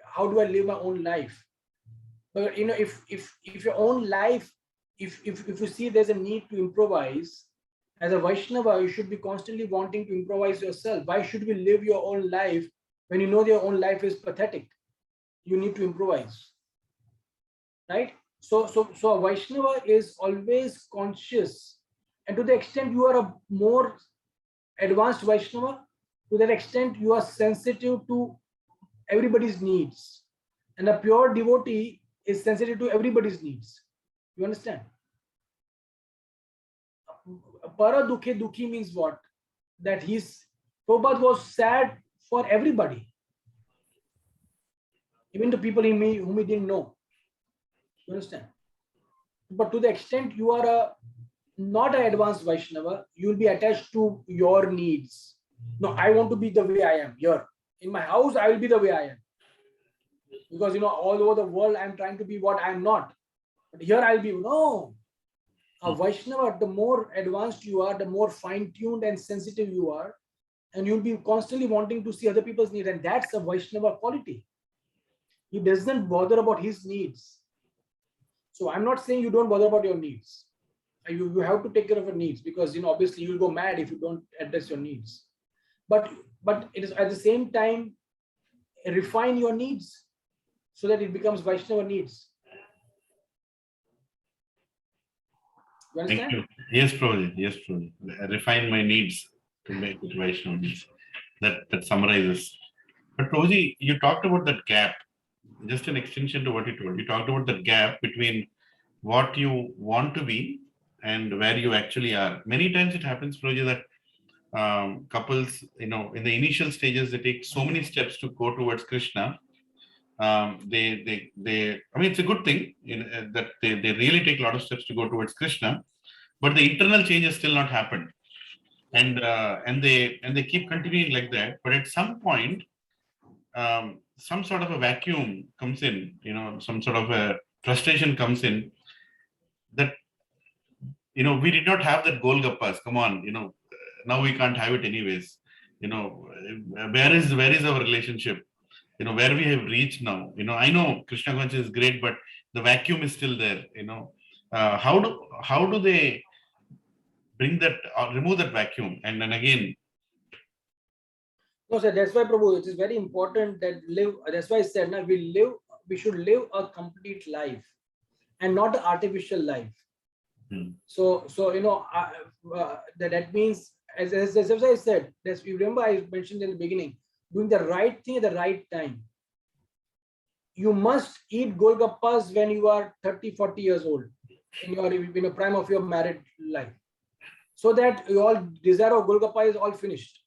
S1: how do I live my own life? But if your own life, if you see there's a need to improvise, as a Vaishnava, you should be constantly wanting to improvise yourself. Why should we live your own life when you know your own life is pathetic? You need to improvise, right? So a Vaishnava is always conscious, and to the extent you are a more advanced Vaishnava, to that extent you are sensitive to everybody's needs, and a pure devotee is sensitive to everybody's needs. You understand? Para dukhe dukhi means what? That Prabhupada was sad for everybody, even the people whom he didn't know. You understand? But to the extent you are not an advanced Vaishnava, you will be attached to your needs. No, I want to be the way I am here. In my house, I will be the way I am. Because all over the world, I'm trying to be what I'm not. But here I'll be, no. A Vaishnava, the more advanced you are, the more fine-tuned and sensitive you are, and you'll be constantly wanting to see other people's needs, and that's a Vaishnava quality. He doesn't bother about his needs. So I'm not saying you don't bother about your needs. You have to take care of your needs, because obviously you'll go mad if you don't address your needs. But it is at the same time, refine your needs so that it becomes Vaishnava needs. You understand?
S2: Thank you. Yes, Prabhuji. Yes, Prabhuji. I refine my needs to make it Vaishnava needs. That summarizes. But Prabhuji, you talked about that gap. Just an extension to what you told. You talked about that gap between what you want to be and where you actually are. Many times it happens, Prabhuji, that couples, in the initial stages, they take so many steps to go towards Krishna. I mean, it's a good thing that they really take a lot of steps to go towards Krishna, but the internal change has still not happened, and they keep continuing like that. But at some point, some sort of a vacuum comes in, some sort of a frustration comes in, that we did not have that Golgappas. Come on, now we can't have it anyways. Where is our relationship? Where we have reached now. I know Krishna consciousness is great, but the vacuum is still there. How do they bring that or remove that vacuum? And then again.
S1: No, sir, that's why, Prabhu, it is very important that that's why I said now we should live a complete life and not an artificial life. So that means, as I said, you remember I mentioned in the beginning, doing the right thing at the right time. You must eat Golgappas when you are 30, 40 years old, in the prime of your married life, so that your desire of Golgappa is all finished.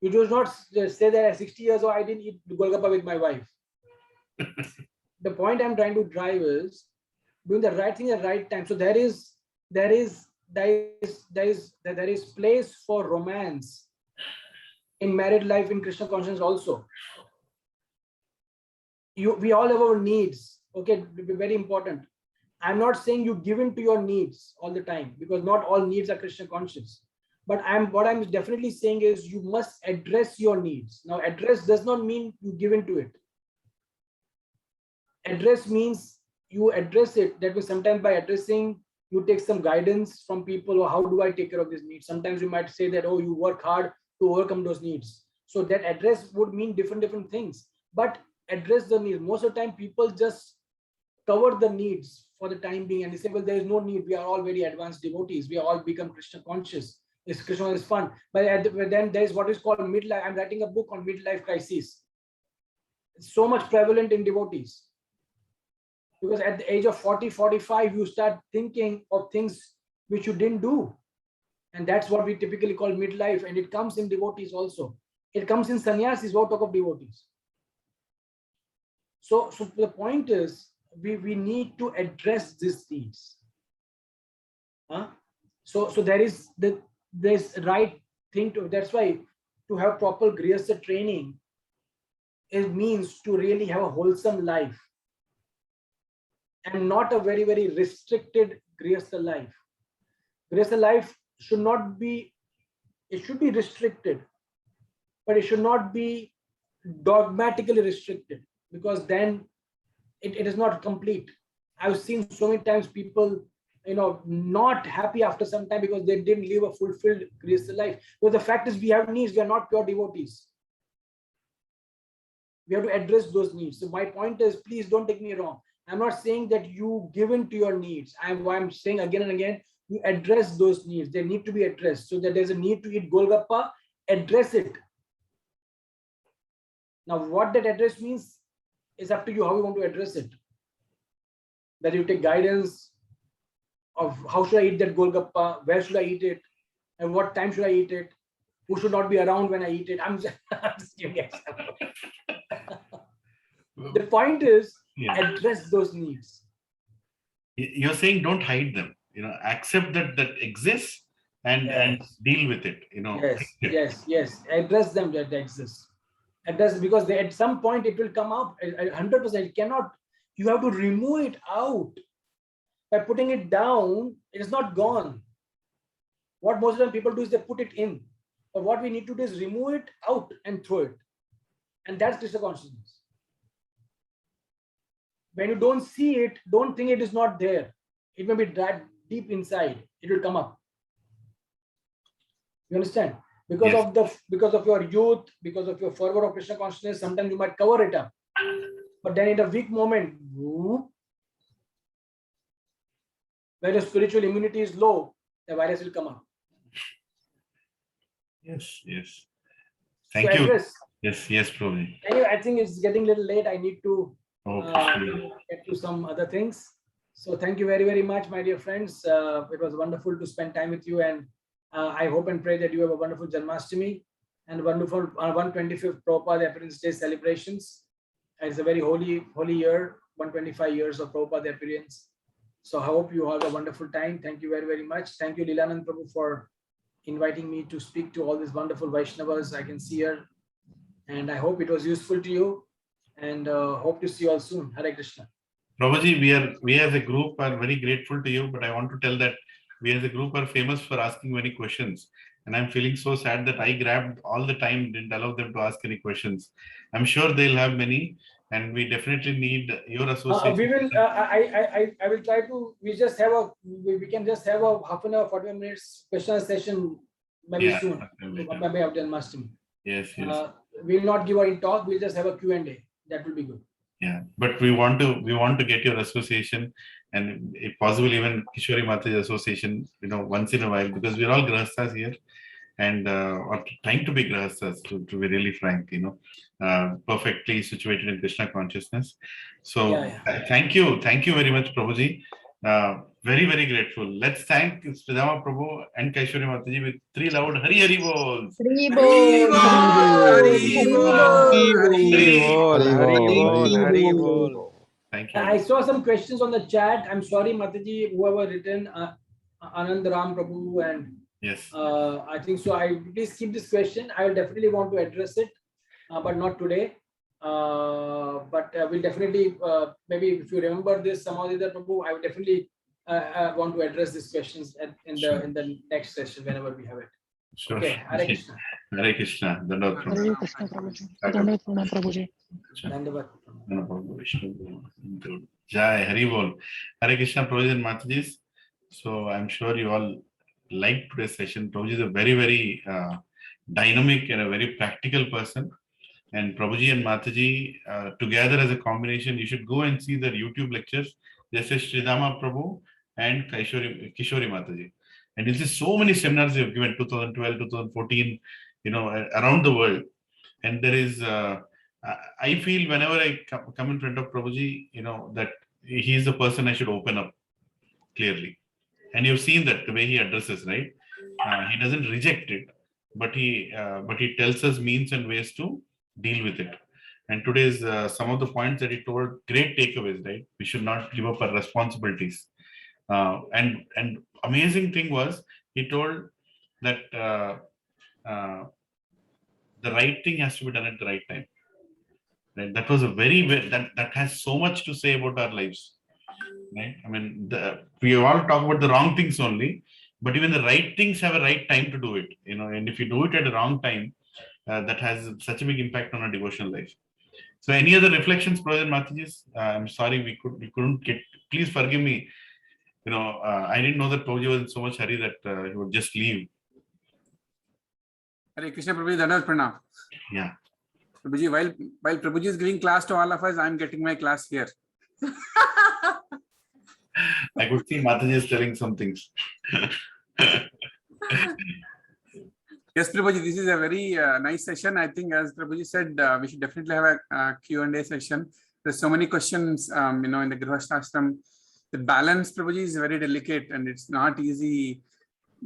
S1: You do not say that at 60 years old, I didn't eat Golgappa with my wife. The point I'm trying to drive is doing the right thing at the right time. So there is place for romance in married life, in Krishna consciousness also. We all have our needs. Okay, very important. I'm not saying you give in to your needs all the time, because not all needs are Krishna conscious. But what I'm definitely saying is you must address your needs. Now, address does not mean you give in to it. Address means you address it. That means sometimes by addressing, you take some guidance from people, or how do I take care of these needs? Sometimes you might say that, oh, you work hard to overcome those needs. So that address would mean different things. But address the needs. Most of the time, people just cover the needs for the time being, and they say, well, there is no need. We are all very advanced devotees. We all become Krishna conscious. Krishna is fun. But then there is what is called midlife. I'm writing a book on midlife crisis. It's so much prevalent in devotees. Because at the age of 40, 45, you start thinking of things which you didn't do. And that's what we typically call midlife. And it comes in devotees also. It comes in sannyasis, what talk of devotees. So the point is, we need to address these needs. So there is this right thing to. That's why to have proper grihastha training, it means to really have a wholesome life and not a very, very restricted grihastha life. Grihastha life should not be, it should be restricted, but it should not be dogmatically restricted, because then it is not complete. I've seen so many times people, not happy after some time because they didn't live a fulfilled grihastha life. But the fact is, we have needs, we are not pure devotees. We have to address those needs. So my point is, please don't take me wrong. I'm not saying that you give in to your needs. I'm saying again and again, you address those needs. They need to be addressed. So that there's a need to eat Golgappa, address it. Now, what that address means is up to you how you want to address it. That you take guidance of how should I eat that Golgappa, where should I eat it, and what time should I eat it, who should not be around when I eat it. I'm just giving an example. The point is, address those needs.
S2: You're saying don't hide them. Accept that exists and deal with it.
S1: Yes. Address them that exist. Address, because at some point it will come up. 100%. It cannot. You have to remove it out. By putting it down, it is not gone. What most of the people do is they put it in. But what we need to do is remove it out and throw it. And that's Krishna consciousness. When you don't see it, don't think it is not there. It may be that deep inside. It will come up. You understand? Because of your youth, because of your fervor of Krishna consciousness, sometimes you might cover it up. But then in a weak moment, where your spiritual immunity is low, the virus will come up.
S2: Yes. Thank you. Yes, Prabhuji.
S1: Anyway, I think it's getting a little late. I need to get to some other things. So thank you very, very much, my dear friends. It was wonderful to spend time with you, and I hope and pray that you have a wonderful Janmashtami and wonderful 125th Prabhupada Appearance Day celebrations. It's a very holy year, 125 years of Prabhupada Appearance. So I hope you have a wonderful time. Thank you very, very much. Thank you, Lilananda Prabhu, for inviting me to speak to all these wonderful Vaishnavas I can see here. And I hope it was useful to you, and hope to see you all soon. Hare Krishna.
S2: Prabhuji, we as a group are very grateful to you, but I want to tell that we as a group are famous for asking many questions. And I'm feeling so sad that I grabbed all the time, didn't allow them to ask any questions. I'm sure they'll have many, and we definitely need your association.
S1: We will. I will try to. We just have a. We can just have a half an hour, 45 minutes question session maybe soon. Maybe after Janmashtami.
S2: Yes.
S1: We will not give a talk. We'll just have a Q&A. That will be good.
S2: Yeah, but we want to get your association, and if possible even Kishori Mataji association, once in a while, because we're all grahasthas here, and or trying to be grahasthas, to be really frank, perfectly situated in Krishna consciousness. So thank you very much, Prabhuji. Very, very grateful. Let's thank Sridama Prabhu and Kaishori Mataji with 3 loud Hari Hari Bols.
S3: Hari Bol.
S4: Hari Bol.
S2: Thank you.
S1: I saw some questions on the chat. I'm sorry, Mataji, whoever written Anand Ram Prabhu, and
S2: yes,
S1: I think so. Please keep this question. I will definitely want to address it, but not today. But we'll definitely, maybe if you remember this, Samadhita Prabhu, I will definitely want to address these questions in the next session whenever we have it.
S2: Sure.
S1: Okay. Hare Krishna.
S2: Hare Krishna. Dandavad
S3: Hare Krishna, Prabhuji. Dandavad Prabhuji.
S2: Dandavad. Jai Hari Bol. Hare Krishna, Prabhuji and Matajis. So I'm sure you all liked today's session. Prabhuji is a very, very dynamic and a very practical person. And Prabhuji and Mataji together as a combination, you should go and see their YouTube lectures. This is Sridama Prabhu and Kishori Mataji. And this is so many seminars they have given, 2012, 2014, around the world. And there is, I feel whenever I come in front of Prabhuji, that he is the person I should open up clearly. And you've seen that the way he addresses, right? He doesn't reject it, but he tells us means and ways to deal with it. And today's some of the points that he told, great takeaways, right? We should not give up our responsibilities. And amazing thing was, he told that the right thing has to be done at the right time. Right? That was a that has so much to say about our lives. Right? I mean, we all talk about the wrong things only, but even the right things have a right time to do it. And if you do it at the wrong time, that has such a big impact on our devotional life. So, any other reflections, Brother Matajis? I'm sorry we couldn't get. Please forgive me. I didn't know that Prabhuji was in so much hurry that he would just leave.
S4: Hare Krishna, Prabhuji, Dhanavad Pranam.
S2: Yeah.
S4: Prabhuji, while Prabhuji is giving class to all of us, I'm getting my class here.
S2: I could see Mataji is telling some things.
S4: Yes, Prabhuji, this is a very nice session. I think, as Prabhuji said, we should definitely have a Q&A session. There's so many questions, in the Grihasthashram. The balance, Prabhuji, is very delicate and it's not easy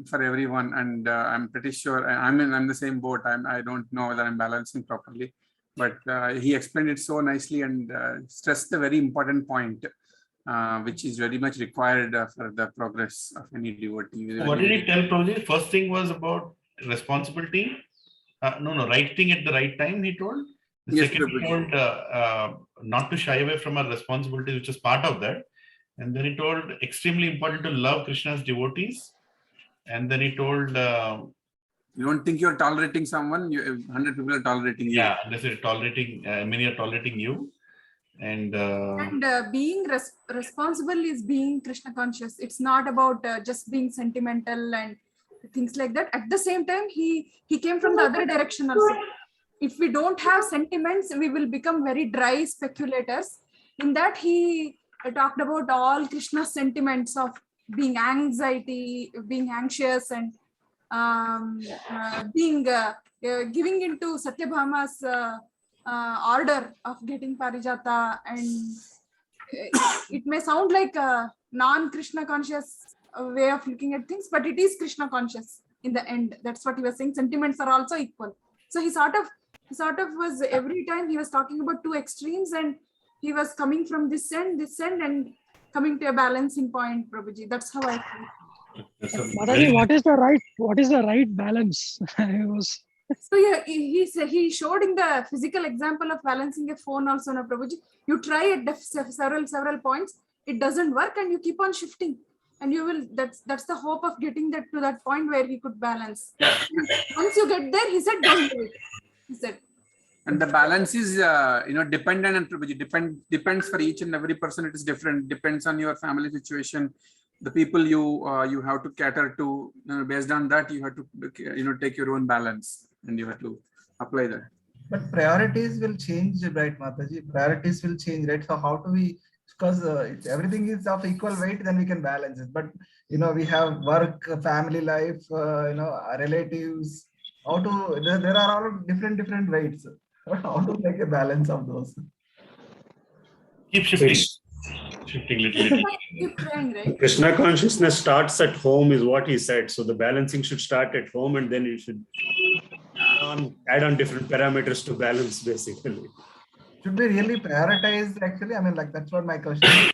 S4: for everyone. And I'm pretty sure I'm the same boat. I don't know whether I'm balancing properly, but he explained it so nicely and stressed the very important point, which is very much required for the progress of any devotee.
S2: What did he tell, Prabhuji? First thing was about responsibility. Right thing at the right time, he told. The
S4: Yes,
S2: second, he told not to shy away from our responsibility, which is part of that. And then he told extremely important to love Krishna's devotees. And then he told,
S4: you don't think you're tolerating someone, 100 people are tolerating you.
S2: Yeah, unless you're tolerating, many are tolerating you. And
S5: being responsible is being Krishna conscious. It's not about just being sentimental and things like that. At the same time, he came from the other direction also. If we don't have sentiments, we will become very dry speculators. In that, he talked about all Krishna's sentiments of being being anxious, and being giving into Satyabhama's order of getting Parijata. And it may sound like a non-Krishna conscious way of looking at things, but it is Krishna conscious in the end. That's what he was saying. Sentiments are also equal. So he sort of was, every time he was talking about two extremes, and he was coming from this end, and coming to a balancing point, Prabhuji. That's how I feel.
S3: Mataji, what is the right balance?
S5: So yeah, he showed in the physical example of balancing a phone also, na Prabhuji. You try at several points, it doesn't work, and you keep on shifting, and you will. That's the hope of getting to that point where he could balance. Once you get there, he said, don't do it. He said.
S4: And the balance is, dependent on Prabhuji. Depends for each and every person. It is different. Depends on your family situation, the people you have to cater to. Based on that, you have to take your own balance, and you have to apply that.
S6: But priorities will change, right, Mataji? Priorities will change, right? So how do we? Because if everything is of equal weight, then we can balance it. But we have work, family life, relatives. There are all different weights. How to make a balance of those?
S2: keep shifting. Shifting little.
S5: Keep trying, right?
S7: Krishna consciousness starts at home is what he said. So the balancing should start at home, and then you should add on different parameters to balance, basically.
S6: Should we really prioritize, actually? I mean, that's what my question is.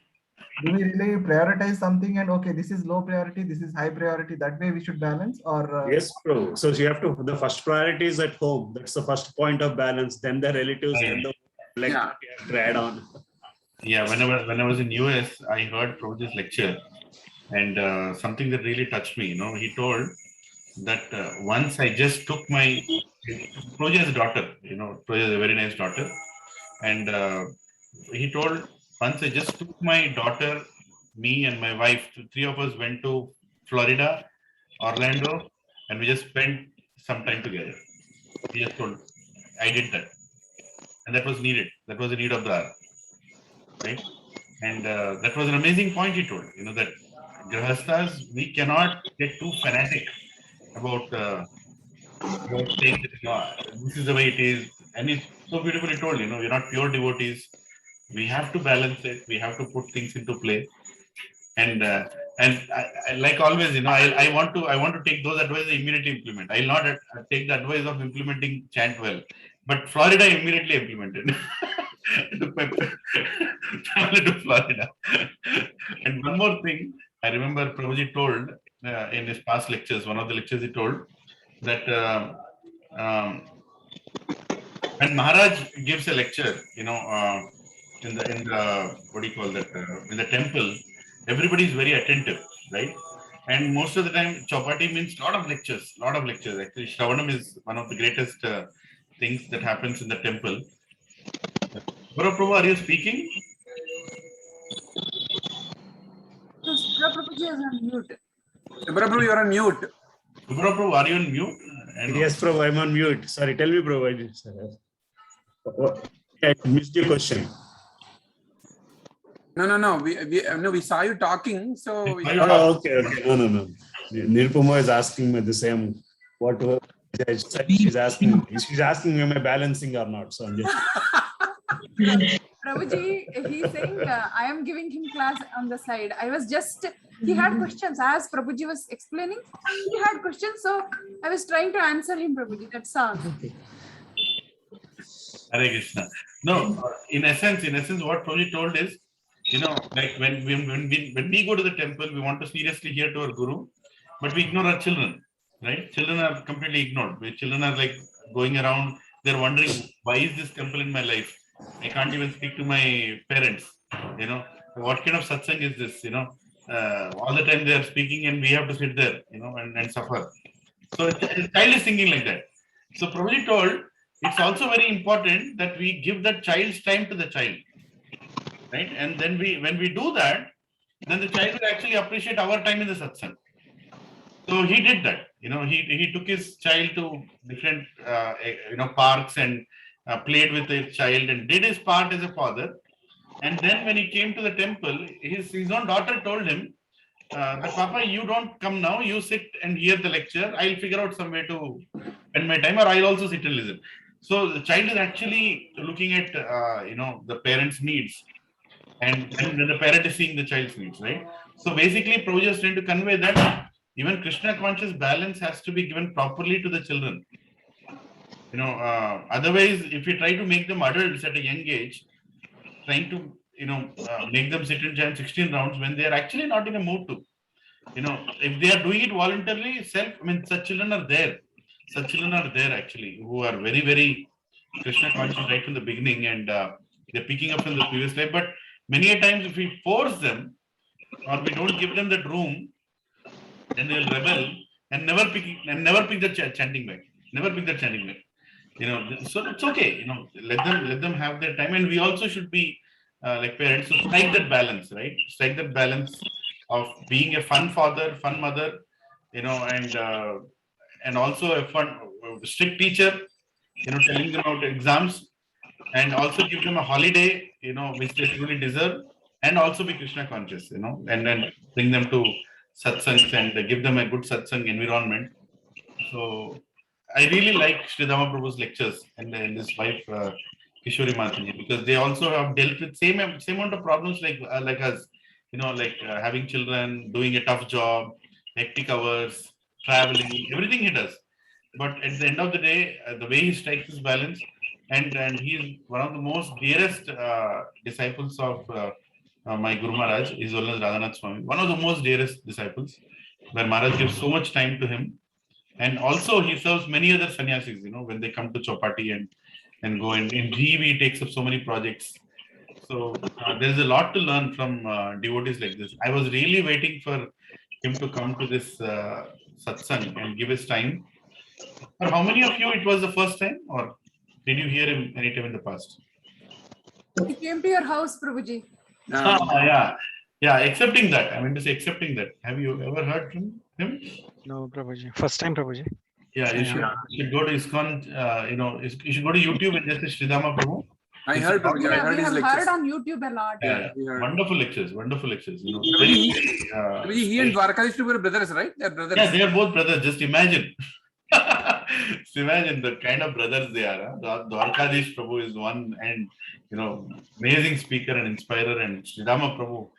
S6: Do we really prioritize something and, okay, this is low priority, this is high priority, that way we should balance? Or
S7: Yes, bro. So you have to, the first priority is at home. That's the first point of balance. Then the relatives, then the you have to add on.
S2: Yeah, when I was in US, I heard Prabhuji's lecture, and something that really touched me. He told that once I just took my Prabhuji has a daughter. Prabhuji has a very nice daughter, and he told once I just took my daughter, me and my wife, three of us went to Florida, Orlando, and we just spent some time together. He just told, I did that, and that was needed. That was the need of the hour. Right, and that was an amazing point he told. That Grihasthas, we cannot get too fanatic about saying that, this is the way it is, and it's so beautifully told. We're not pure devotees. We have to balance it. We have to put things into play, and I, like always, I want to take those advices and immediately implement. I'll not take the advice of implementing chant well. But Florida immediately implemented. Travel to Florida. And one more thing, I remember Prabhuji told in his past lectures, one of the lectures he told that when Maharaj gives a lecture, in the what do you call that? In the temple, everybody is very attentive, right? And most of the time, Chapati means lot of lectures. Actually, Shravanam is one of the greatest things that happens in the temple. Prabhu, are you speaking?
S5: No, Prabhuji is on mute.
S4: Prabhu, you're on mute.
S2: Prabhu, are you on mute?
S7: Yes, Prabhu, I'm on mute. Sorry, tell me, Prabhu. I missed your question.
S4: No. We saw you talking. So
S7: Oh, okay. No. Nirupama is asking me the same. What I said, she's asking me, am I balancing or not? So I'm just.
S5: Prabhuji, he's saying I am giving him class on the side. He had questions as Prabhuji was explaining. He had questions, so I was trying to answer him, Prabhuji. That's all.
S2: Hare Krishna. No, in essence, what Prabhuji told is, like when we go to the temple, we want to seriously hear to our Guru, but we ignore our children, right? Children are completely ignored. Children are like going around, they're wondering, why is this temple in my life? I can't even speak to my parents, what kind of satsang is this, all the time they are speaking and we have to sit there, and suffer. So a child is thinking like that. So Prabhuji told, it's also very important that we give that child's time to the child, right? And then when we do that, then the child will actually appreciate our time in the satsang. So he did that. He took his child to different parks and played with his child and did his part as a father. And then when he came to the temple, his own daughter told him that, Papa, you don't come now, you sit and hear the lecture. I'll figure out some way to spend my time, or I'll also sit and listen. So the child is actually looking at the parents' needs, and the parent is seeing the child's needs, right? So basically, Prabhuji is trying to convey that even Krishna conscious balance has to be given properly to the children. Otherwise, if we try to make them adults at a young age, trying to make them sit and chant 16 rounds when they are actually not in a mood to. If they are doing it voluntarily, such children are there. Such children are there actually who are very, very Krishna conscious right from the beginning, and they're picking up from the previous life. But many a times, if we force them or we don't give them that room, then they'll rebel and never pick the chanting back. Never pick the chanting back. So it's okay. Let them have their time, and we also should be like parents to strike that balance, right? Strike that balance of being a fun father, fun mother, and also a fun strict teacher, telling them about exams, and also give them a holiday, which they truly deserve, and also be Krishna conscious, and then bring them to satsangs and give them a good satsang environment. So I really like Sridama Prabhu's lectures and his wife Kishori Mataji, because they also have dealt with same amount of problems like us, having children, doing a tough job, hectic hours, traveling, everything he does. But at the end of the day, the way he strikes his balance, and he's one of the most dearest disciples of my Guru Maharaj, is known as Radhanath Swami, one of the most dearest disciples, where Maharaj gives so much time to him. And also he serves many other sannyasis, when they come to Chopati and go in GV, he takes up so many projects. So there's a lot to learn from devotees like this. I was really waiting for him to come to this satsang and give his time. For how many of you it was the first time, or did you hear him anytime in the past?
S5: He came to your house, Prabhuji.
S2: Yeah, accepting that. I mean to say accepting that. Have you ever heard from him?
S3: No, Prabhuji. First time, Prabhuji.
S2: Yeah, you should go to ISKCON, you should go to YouTube and just say Sridama Prabhu.
S4: I heard Prabhuji. I heard
S5: We
S4: his
S5: have
S4: lectures.
S5: heard on YouTube a lot.
S2: Yeah, wonderful lectures.
S4: Prabhuji, he and Dwarkadish Prabhu were brothers, right? They're brothers.
S2: Yeah, they are both brothers. Just imagine. Just imagine the kind of brothers they are. Huh? Dwarkadish Prabhu is one, and amazing speaker and inspirer, and Sridama Prabhu,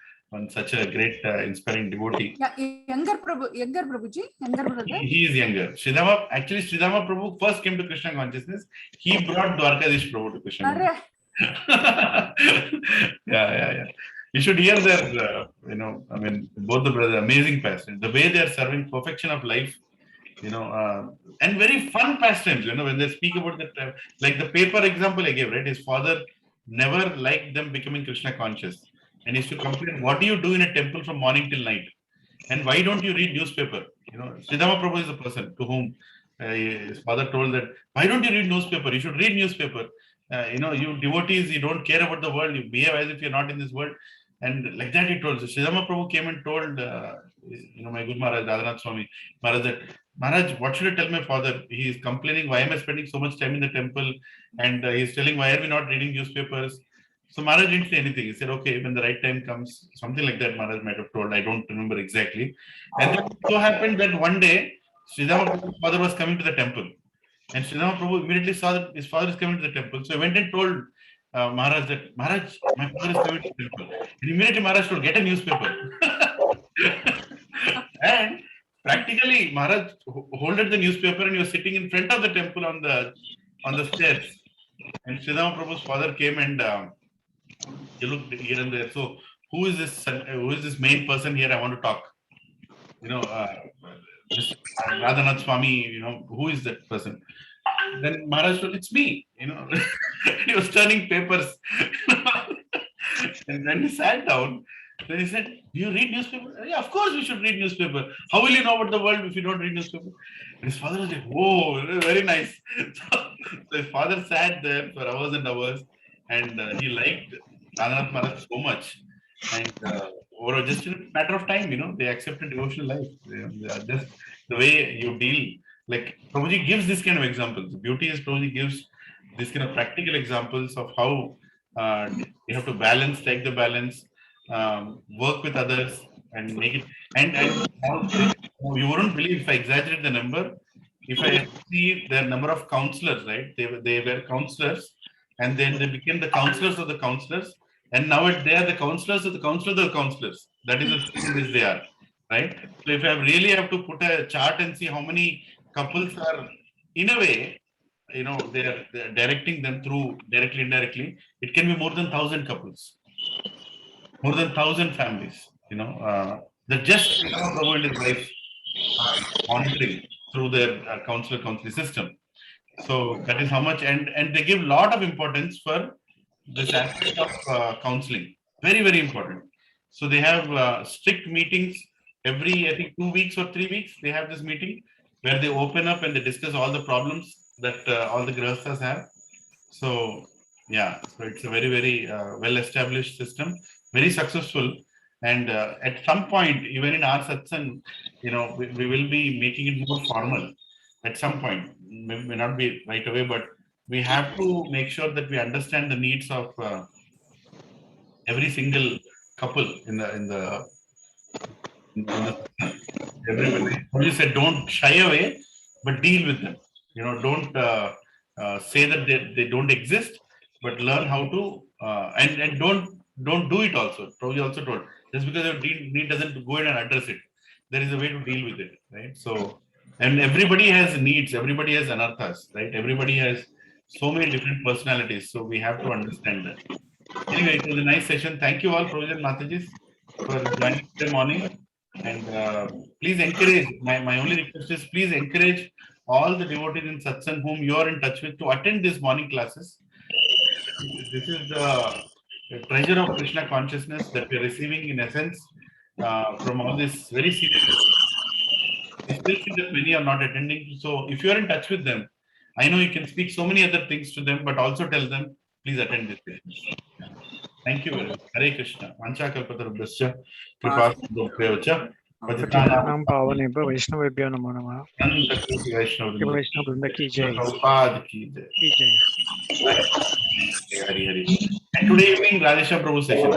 S2: such a great inspiring devotee.
S5: Yeah, younger Prabhuji, younger brother.
S2: He is younger. Sridama Prabhu first came to Krishna consciousness. He brought Dwarkadish Prabhu to Krishna consciousness. Yeah. You should hear their, both the brothers, amazing pastimes. The way they are serving perfection of life, and very fun pastimes, when they speak about that, like the paper example I gave, right? His father never liked them becoming Krishna conscious. And he used to complain, what do you do in a temple from morning till night? And why don't you read newspaper? Sridama Prabhu is the person to whom his father told that, why don't you read newspaper? You should read newspaper. You devotees, you don't care about the world. You behave as if you're not in this world. And like that he told. So Sridama Prabhu came and told, my Guru Maharaj, Radhanath Swami, Maharaj, that, Maharaj, what should I tell my father? He is complaining, why am I spending so much time in the temple? And he's telling, why are we not reading newspapers? So Maharaj didn't say anything. He said, okay, when the right time comes, something like that Maharaj might have told. I don't remember exactly. And then it so happened that one day, Sridama Prabhu's father was coming to the temple. And Sridama Prabhu immediately saw that his father is coming to the temple. So he went and told Maharaj that, Maharaj, my father is coming to the temple. And immediately Maharaj told, get a newspaper. And practically Maharaj holded the newspaper and he was sitting in front of the temple on the stairs. And Sridama Prabhu's father came and he looked here and there. So who is this main person here? I want to talk. This Radhanath Swami, who is that person? Then Maharaj told, it's me. He was turning papers. And then he sat down. Then he said, do you read newspaper? Yeah, of course we should read newspaper. How will you know about the world if you don't read newspaper? And his father was like, whoa, very nice. So his father sat there for hours and hours, and he liked Radhanath Maharaj so much. And over just in a matter of time, they accepted devotional life. Just the way you deal. Like Prabhuji gives this kind of examples. The beauty is Prabhuji gives this kind of practical examples of how you have to take the balance, work with others, and make it. And you wouldn't believe if I exaggerate the number. If I see the number of counselors, right? They were counselors, and then they became the counselors of the counselors, and now they are the counselors of the counselors of the counselors. That is the thing which they are, right? So if I really have to put a chart and see how many couples are, in a way, they're directing them through directly, indirectly, it can be more than 1,000 couples, more than 1,000 families. That just Prabhu and his wife are monitoring through their counseling system. So that is how much, and they give a lot of importance for this aspect of counseling. Very, very important. So they have strict meetings every, I think, 2 weeks or 3 weeks. They have this meeting where they open up and they discuss all the problems that all the grihasthas have. So yeah, so it's a very, very well-established system, very successful. And at some point, even in our satsang, we will be making it more formal. At some point, may not be right away, but we have to make sure that we understand the needs of every single couple in the everybody. You said don't shy away, but deal with them. Don't say that they don't exist, but learn how to and don't do it also. Prabhuji also told, just because your need doesn't go in and address it, there is a way to deal with it, right? So, and everybody has needs, everybody has anarthas, right? Everybody has so many different personalities, so we have to understand that. Anyway, it was a nice session. Thank you all, Prabhuji and Mataji, for joining today morning. And please encourage, my only request is please encourage all the devotees in satsang whom you are in touch with to attend these morning classes. This is the treasure of Krishna consciousness that we are receiving in essence from all this very serious. I still see that many are not attending. So if you are in touch with them, I know you can speak so many other things to them, but also tell them, please attend this session. Thank you very much. Hare Krishna. Vanchakalpatarubhyascha kripasindubhyo
S3: पतितानां पावनेभ्यो वैष्णवेभ्यो नमो नमः। वैष्णव वृंद की जय।
S2: Hari Hari. And today evening, Radhesha Prabhu session.